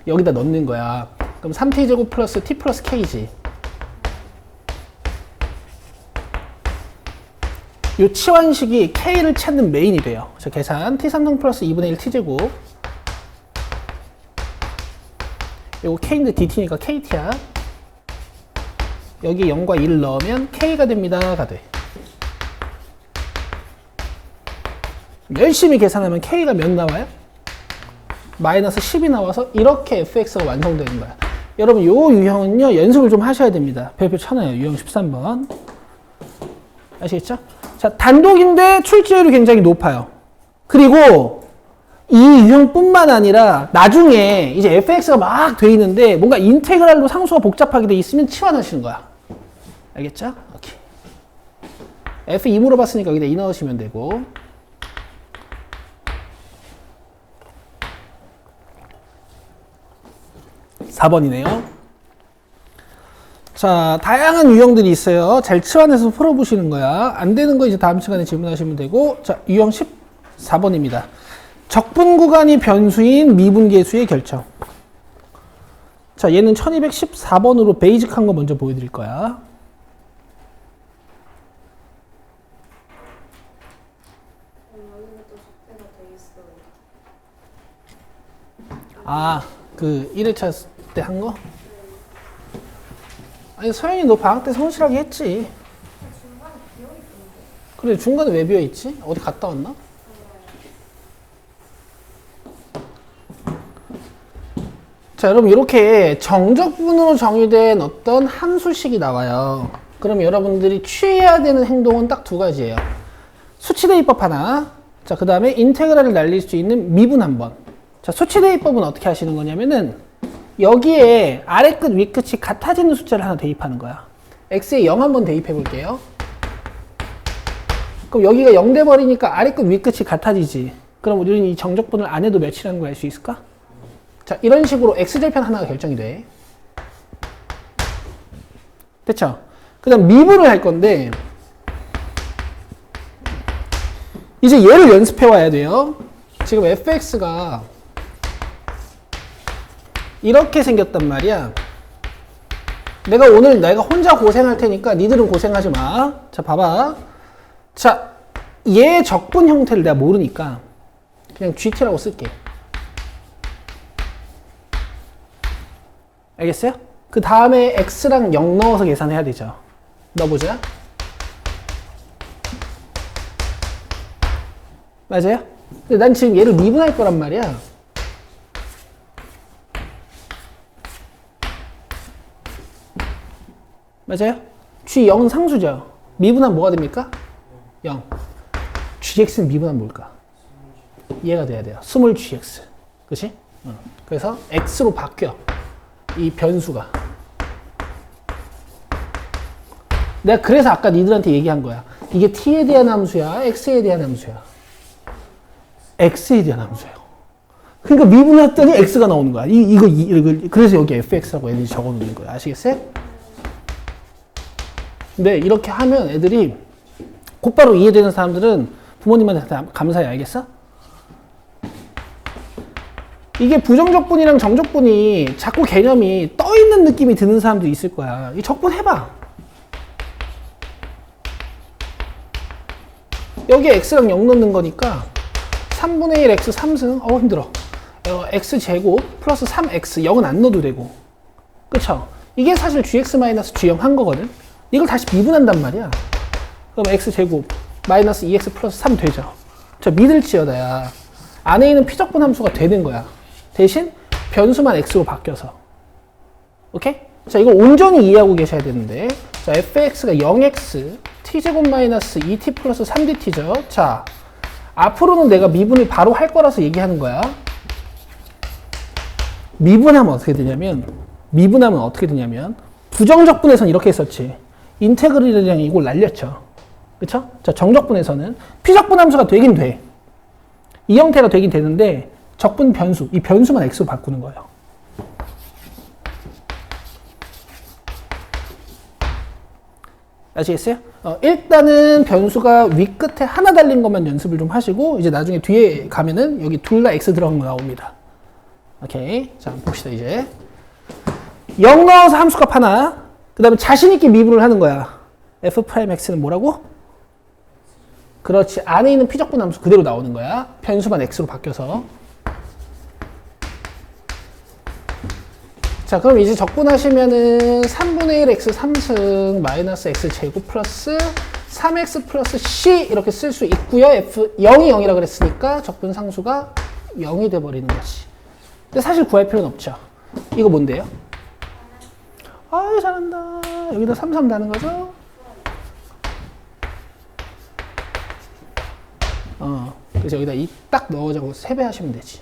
S1: 여기다 넣는 거야. 그럼 3t제곱 플러스 t 플러스 k지. 이 치환식이 K를 찾는 메인이 돼요. 그래서 계산 t3등 플러스 2분의 1 t제곱. 이거 K인데 dt니까 KT야. 여기 0과 1을 넣으면 K가 됩니다가 돼. 열심히 계산하면 K가 몇 나와요? 마이너스 10이 나와서 이렇게 fx가 완성되는 거야. 여러분 이 유형은요 연습을 좀 하셔야 됩니다. 별표 쳐놔요. 유형 13번. 아시겠죠? 자, 단독인데 출제율이 굉장히 높아요. 그리고 이 유형뿐만 아니라 나중에 이제 fx가 막 돼 있는데 뭔가 인테그랄로 상수가 복잡하게 돼 있으면 치환하시는 거야. 알겠죠? 오케이. f2 물어봤으니까 여기다 2 넣으시면 되고. (4번이네요) 자, 다양한 유형들이 있어요. 잘 치환해서 풀어보시는 거야. 안 되는 거 이제 다음 시간에 질문하시면 되고. 자, 유형 14번입니다. 적분 구간이 변수인 미분계수의 결정. 자, 얘는 1214번으로 베이직한 거 먼저 보여드릴 거야. 아, 그 1회차 때 한 거? 아니, 서연이 너 방학 때 성실하게 했지. 그래, 중간에 왜 비어있지? 어디 갔다 왔나? 자, 여러분 이렇게 정적분으로 정의된 어떤 함수식이 나와요. 그럼 여러분들이 취해야 되는 행동은 딱 두 가지예요. 수치대입법 하나, 자, 그 다음에 인테그랄을 날릴 수 있는 미분 한 번. 자, 수치대입법은 어떻게 하시는 거냐면은 여기에 아래 끝, 위 끝이 같아지는 숫자를 하나 대입하는 거야. x에 0 한번 대입해 볼게요. 그럼 여기가 0 돼버리니까 아래 끝, 위 끝이 같아지지. 그럼 우리는 이 정적분을 안 해도 몇이라는 걸 알 수 있을까? 자, 이런 식으로 x절편 하나가 결정이 돼. 됐죠? 그 다음 미분을 할 건데 이제 얘를 연습해 와야 돼요. 지금 fx가 이렇게 생겼단 말이야. 내가 오늘 내가 혼자 고생할 테니까 니들은 고생하지 마. 자, 봐봐. 자, 얘 적분 형태를 내가 모르니까 그냥 GT라고 쓸게. 알겠어요? 그 다음에 x랑 0 넣어서 계산해야 되죠. 넣어보자. 맞아요? 근데 난 지금 얘를 미분할 거란 말이야. 맞아요? G0은 상수죠. 미분하면 뭐가 됩니까? 0. GX는 미분하면 뭘까? 얘가 돼야 돼요. 스몰 GX. 그치? 그래서 X로 바뀌어. 이 변수가. 내가 그래서 아까 니들한테 얘기한 거야. 이게 T에 대한 함수야? X에 대한 함수야? X에 대한 함수예요. 그러니까 미분했더니 X가 나오는 거야. 이거 그래서 여기 fx라고 애들이 적어 놓는 거야. 아시겠어요? 근데 이렇게 하면 애들이 곧바로 이해되는 사람들은 부모님한테 감사해. 알겠어? 이게 부정적분이랑 정적분이 자꾸 개념이 떠있는 느낌이 드는 사람도 있을 거야. 이 적분 해봐. 여기에 x랑 0 넣는 거니까 3분의 1 x 3승 힘들어. x제곱 플러스 3x 0은 안 넣어도 되고, 그쵸? 이게 사실 gx-g0 한 거거든. 이걸 다시 미분한단 말이야. 그럼 x제곱 마이너스 2x 플러스 3 되죠. 저 믿을지어다야 안에 있는 피적분 함수가 되는 거야. 대신 변수만 x로 바뀌어서. 오케이? 자, 이걸 온전히 이해하고 계셔야 되는데, 자, fx가 0x t제곱 마이너스 2t 플러스 3dt죠. 자, 앞으로는 내가 미분을 바로 할 거라서 얘기하는 거야. 미분하면 어떻게 되냐면 부정적분에서는 이렇게 했었지. 인테그랄이랑 이걸 날렸죠. 그쵸? 자, 정적분에서는 피적분 함수가 되긴 돼. 이 형태가 되긴 되는데 적분 변수, 이 변수만 x로 바꾸는 거예요. 아시겠어요? 일단은 변수가 위 끝에 하나 달린 것만 연습을 좀 하시고, 이제 나중에 뒤에 가면은 여기 둘 다 x 들어간 거 나옵니다. 오케이. 자, 봅시다, 이제. 0 넣어서 함수값 하나, 그 다음에 자신있게 미분을 하는 거야. f'x는 뭐라고? 그렇지. 안에 있는 피적분 함수 그대로 나오는 거야. 변수만 x로 바뀌어서. 자, 그럼 이제 적분하시면은 3분의 1 x 3승 마이너스 x 제곱 플러스 3x 플러스 c 이렇게 쓸 수 있고요. f 0이 0이라 그랬으니까 적분 상수가 0이 돼버리는 거지. 근데 사실 구할 필요는 없죠. 이거 뭔데요? 아유, 잘한다. 여기다 3, 3 다는 거죠? 그래서 여기다 2 딱 넣어주고 세배하시면 되지.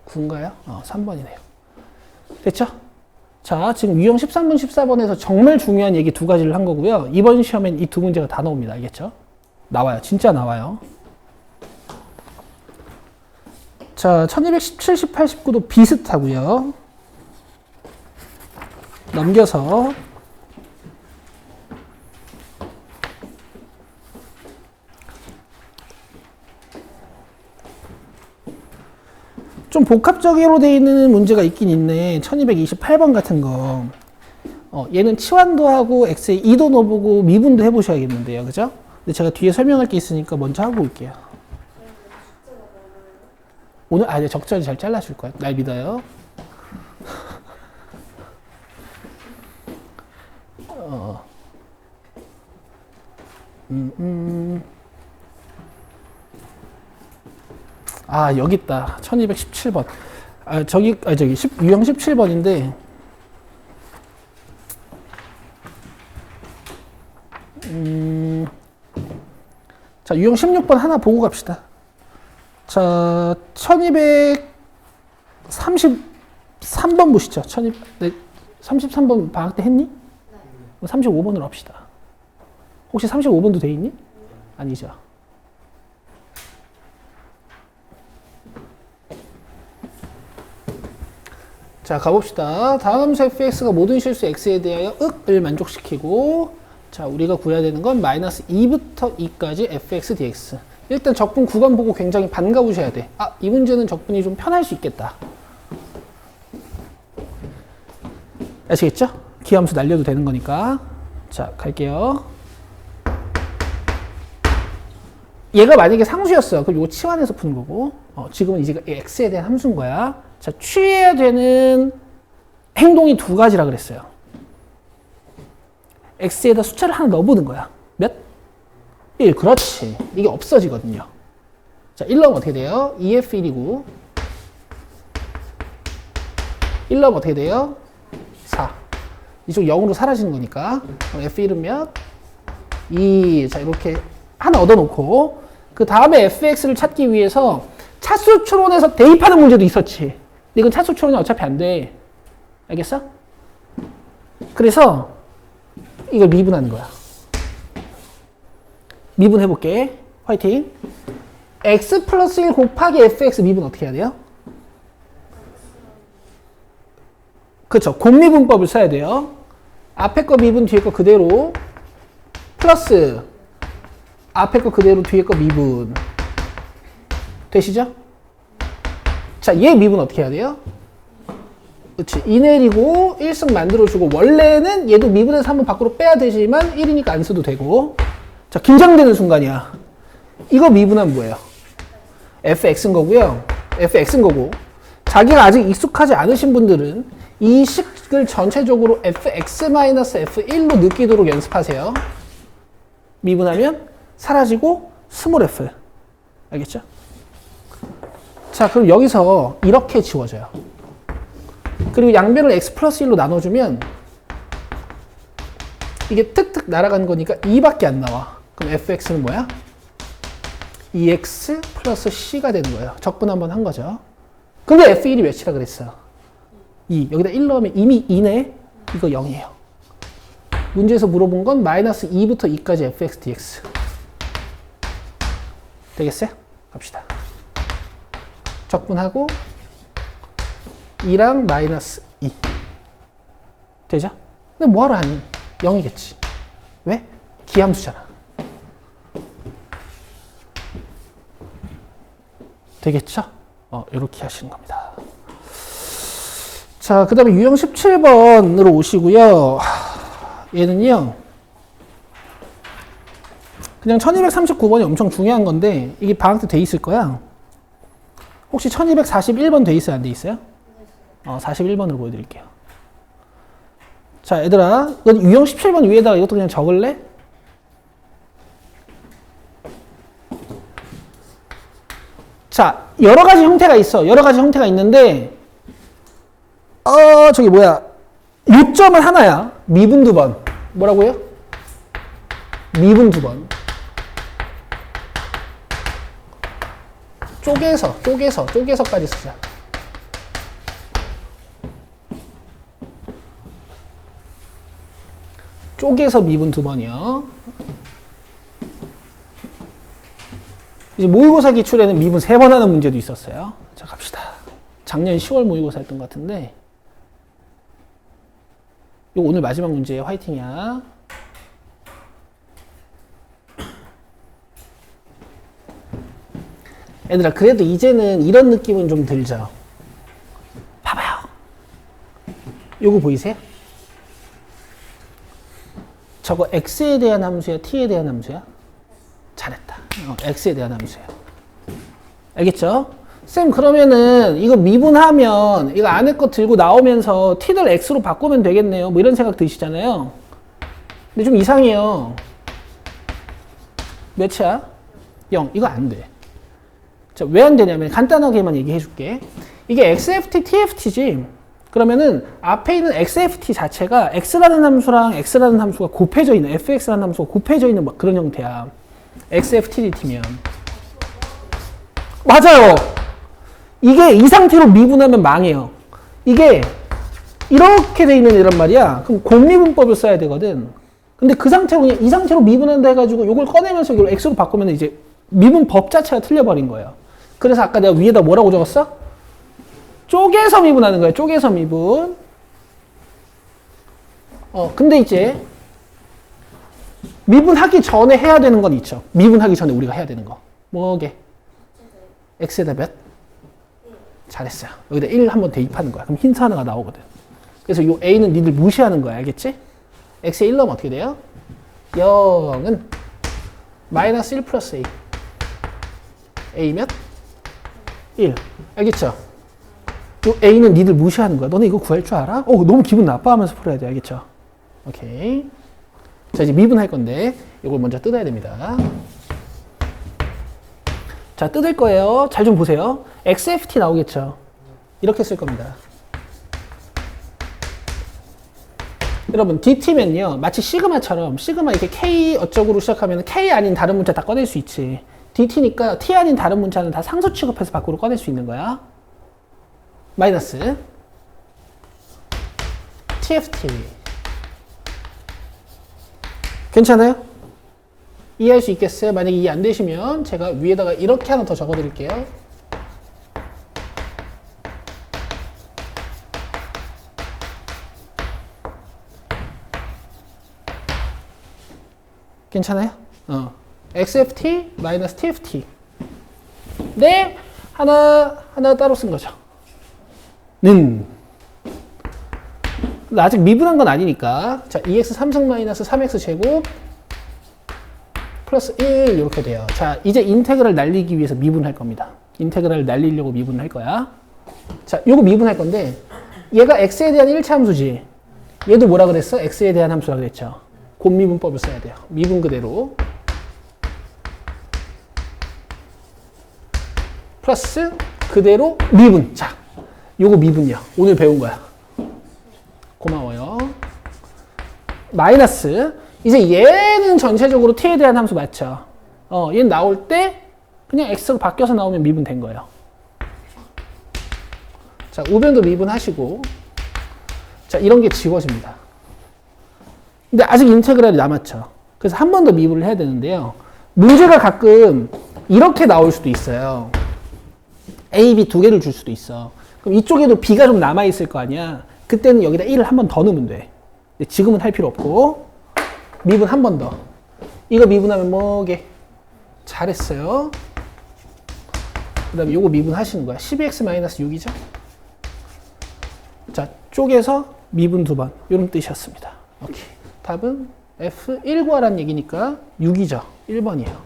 S1: 9인가요? 3번이네요. 됐죠? 자, 지금 유형 13번, 14번에서 정말 중요한 얘기 두 가지를 한 거고요. 이번 시험엔 이 두 문제가 다 나옵니다. 알겠죠? 나와요. 진짜 나와요. 자, 1217, 18, 19도 비슷하고요. 넘겨서 좀 복합적으로 되어 있는 문제가 있긴 있네. 1228번 같은 거. 얘는 치환도 하고 x에 2도 넣어보고 미분도 해보셔야겠는데요. 그죠? 근데 제가 뒤에 설명할 게 있으니까 먼저 하고 올게요. 오늘 네, 적절히 잘 잘라줄 거야. 날 믿어요. 여기 있다. 1217번. 유형 17번인데, 자, 유형 16번 하나 보고 갑시다. 자, 1233번 보시죠. 33번 방학 때 했니? 네. 35번으로 합시다. 혹시 35번도 돼 있니? 아니죠. 자, 가봅시다. 다음 함수 fx가 모든 실수 x에 대하여 을 만족시키고, 자, 우리가 구해야 되는 건 마이너스 2부터 2까지 fx dx. 일단 적분 구간 보고 굉장히 반가우셔야 돼. 이 문제는 적분이 좀 편할 수 있겠다. 아시겠죠? 기함수 날려도 되는 거니까. 자, 갈게요. 얘가 만약에 상수였어요. 그럼 이거 치환해서 푸는 거고, 지금은 이제 x에 대한 함수인 거야. 자, 취해야 되는 행동이 두 가지라 그랬어요. x에다 숫자를 하나 넣어보는 거야. 몇? 1. 그렇지. 이게 없어지거든요. 자, 1 넣으면 어떻게 돼요? 2f1이고 1 넣으면 어떻게 돼요? 4. 이쪽 0으로 사라지는 거니까. 그럼 f1은 몇? 2. 자, 이렇게 하나 얻어놓고 그 다음에 fx를 찾기 위해서 차수 추론에서 대입하는 문제도 있었지. 근데 이건 차수 추론이 어차피 안 돼. 알겠어? 그래서 이걸 미분하는 거야. 미분해볼게. 화이팅. x 플러스 1 곱하기 fx 미분 어떻게 해야 돼요? 그쵸. 곱미분법을 써야 돼요. 앞에 거 미분 뒤에 거 그대로 플러스 앞에 거 그대로 뒤에 거 미분. 되시죠? 자, 얘 미분 어떻게 해야 돼요? 그렇지. 2 내리고 1승 만들어주고, 원래는 얘도 미분해서 한번 밖으로 빼야 되지만 1이니까 안 써도 되고. 자, 긴장되는 순간이야. 이거 미분하면 뭐예요? fx인 거고요. fx인 거고. 자기가 아직 익숙하지 않으신 분들은 이 식을 전체적으로 fx-f1로 느끼도록 연습하세요. 미분하면 사라지고 스몰 f. 알겠죠? 자, 그럼 여기서 이렇게 지워져요. 그리고 양변을 x 플러스 1로 나눠주면 이게 툭툭 날아가는 거니까 2밖에 안 나와. 그럼 fx는 뭐야? 2x 플러스 c가 되는 거예요. 적분 한번 한 거죠. 근데 f1이 몇이라 그랬어? 2. 여기다 1 넣으면 이미 2네? 이거 0이에요. 문제에서 물어본 건 마이너스 2부터 2까지 fx dx. 되겠어요? 갑시다. 적분하고 2랑 마이너스 2. 되죠? 근데 뭐하러 하니? 0이겠지. 왜? 기함수잖아. 되겠죠? 이렇게 하시는 겁니다. 자, 그 다음에 유형 17번으로 오시고요. 얘는요, 그냥 1239번이 엄청 중요한 건데, 이게 방학 때 돼 있을 거야. 혹시 1241번 돼 있어요? 안 돼 있어요? 41번으로 보여드릴게요. 자, 얘들아, 유형 17번 위에다가 이것도 그냥 적을래? 자, 여러 가지 형태가 있어. 여러 가지 형태가 있는데, 저기 뭐야. 요점은 하나야. 미분 2번. 뭐라고요? 미분 2번. 쪼개서까지 쓰자. 쪼개서 미분 2번이요. 이제 모의고사 기출에는 미분 3번 하는 문제도 있었어요. 자, 갑시다. 작년 10월 모의고사 했던 것 같은데, 이거 오늘 마지막 문제예요. 화이팅이야. 얘들아, 그래도 이제는 이런 느낌은 좀 들죠? 봐봐요. 요거 보이세요? 저거 x에 대한 함수야? t에 대한 함수야? 잘했다. x에 대한 함수예요. 알겠죠? 쌤, 그러면은 이거 미분하면 이거 안에 거 들고 나오면서 t를 x로 바꾸면 되겠네요. 뭐 이런 생각 드시잖아요. 근데 좀 이상해요. 몇이야? 0. 이거 안 돼. 자, 왜 안 되냐면 간단하게만 얘기해 줄게. 이게 xft, tft지. 그러면은 앞에 있는 xft 자체가 x라는 함수랑 x라는 함수가 곱해져 있는, fx라는 함수가 곱해져 있는 막 그런 형태야. xftdt면. 맞아요. 이게 이 상태로 미분하면 망해요. 이게 이렇게 돼 있는 이란 말이야. 그럼 곱미분법을 써야 되거든. 근데 그 상태로 그냥 이 상태로 미분한다 해가지고 이걸 꺼내면서 이걸 x로 바꾸면 이제 미분법 자체가 틀려버린 거예요. 그래서 아까 내가 위에다 뭐라고 적었어? 쪼개서 미분하는 거예요. 쪼개서 미분. 근데 이제 미분하기 전에 해야 되는 건 있죠. 미분하기 전에 우리가 해야 되는 거. 뭐게? x에다 몇? 잘했어요. 여기다 1 한번 대입하는 거야. 그럼 힌트 하나가 나오거든. 그래서 이 a는 니들 무시하는 거야. 알겠지? x에 1 넣으면 어떻게 돼요? 0은 마이너스 1 플러스 a. a 몇? 1. 알겠죠? 요 a는 니들 무시하는 거야. 너네 이거 구할 줄 알아? 너무 기분 나빠하면서 풀어야 돼. 알겠죠? 오케이. 자, 이제 미분할 건데 이걸 먼저 뜯어야 됩니다. 자, 뜯을 거예요. 잘 좀 보세요. xft 나오겠죠? 이렇게 쓸 겁니다. 여러분, dt면요. 마치 시그마처럼 시그마 이렇게 k 어쩌고로 시작하면 k 아닌 다른 문자 다 꺼낼 수 있지. dt니까 t 아닌 다른 문자는 다 상수 취급해서 밖으로 꺼낼 수 있는 거야. 마이너스 tft. 괜찮아요? 이해할 수 있겠어요? 만약에 이해 안 되시면 제가 위에다가 이렇게 하나 더 적어 드릴게요. 괜찮아요? XFT 마이너스 TFT. 네, 하나 따로 쓴 거죠. 는. 아직 미분한 건 아니니까. 자, 2x 3승 마이너스 3x 제곱 플러스 1 이렇게 돼요. 자, 이제 인테그랄 날리기 위해서 미분할 겁니다. 인테그랄 날리려고 미분할 거야. 자, 요거 미분할 건데 얘가 x에 대한 1차 함수지. 얘도 뭐라 그랬어? x에 대한 함수라 그랬죠. 곱미분법을 써야 돼요. 미분 그대로. 플러스 그대로 미분. 자, 요거 미분이요. 오늘 배운 거야. 고마워요. 마이너스. 이제 얘는 전체적으로 t에 대한 함수 맞죠? 얘는 나올 때 그냥 x로 바뀌어서 나오면 미분 된 거예요. 자, 우변도 미분하시고. 자, 이런 게 지워집니다. 근데 아직 인테그랄이 남았죠. 그래서 한 번 더 미분을 해야 되는데요. 문제가 가끔 이렇게 나올 수도 있어요. A, B 두 개를 줄 수도 있어. 그럼 이쪽에도 B가 좀 남아있을 거 아니야. 그때는 여기다 1을 한 번 더 넣으면 돼. 근데 지금은 할 필요 없고 미분 한 번 더. 이거 미분하면 뭐게? 잘했어요. 그 다음에 요거 미분하시는 거야. 12x-6이죠. 자, 쪼개서 미분 두 번. 이런 뜻이었습니다. 오케이. 답은 F1 구하라는 얘기니까 6이죠. 1번이에요.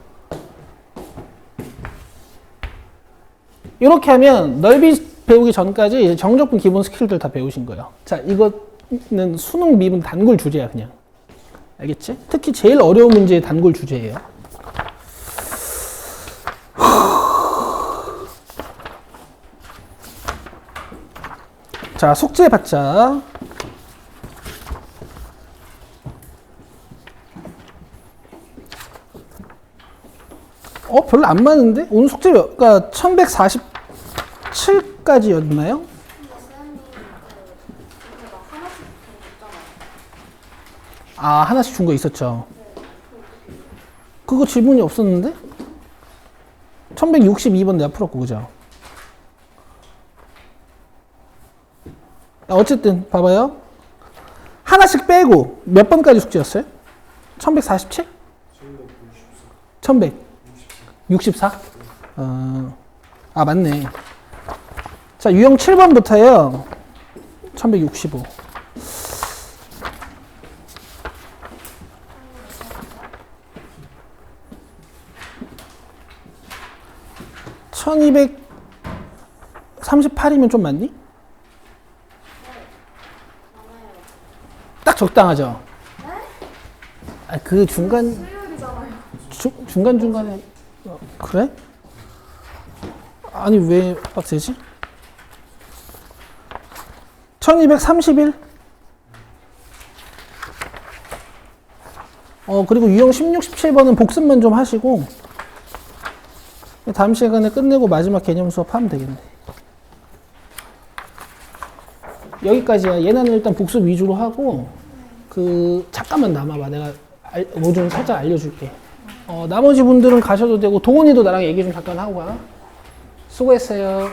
S1: 이렇게 하면 넓이 배우기 전까지 이제 정적분 기본 스킬들 다 배우신 거예요. 자, 이거는 수능 미분 단골 주제야, 그냥. 알겠지? 특히 제일 어려운 문제의 단골 주제예요. 자, 숙제 받자. 별로 안 많은데? 오늘 숙제가 1147까지였나요? 아, 하나씩 준 거 있었죠. 그거 질문이 없었는데? 1162번 내가 풀었고, 그죠? 어쨌든, 봐봐요. 하나씩 빼고 몇 번까지 숙제였어요? 1147? 1164? 맞네. 자, 유형 7번부터요. 1165. 1238이면 좀 많니? 딱 적당하죠? 그 중간, 중간중간에, 그래? 아니, 왜 빡세지? 1231? 그리고 유형 16, 17번은 복습만 좀 하시고, 다음 시간에 끝내고 마지막 개념 수업 하면 되겠네. 여기까지야. 얘는 일단 복습 위주로 하고, 잠깐만 남아봐. 내가 뭐 좀 살짝 알려줄게. 나머지 분들은 가셔도 되고, 동원이도 나랑 얘기 좀 잠깐 하고 가. 수고했어요.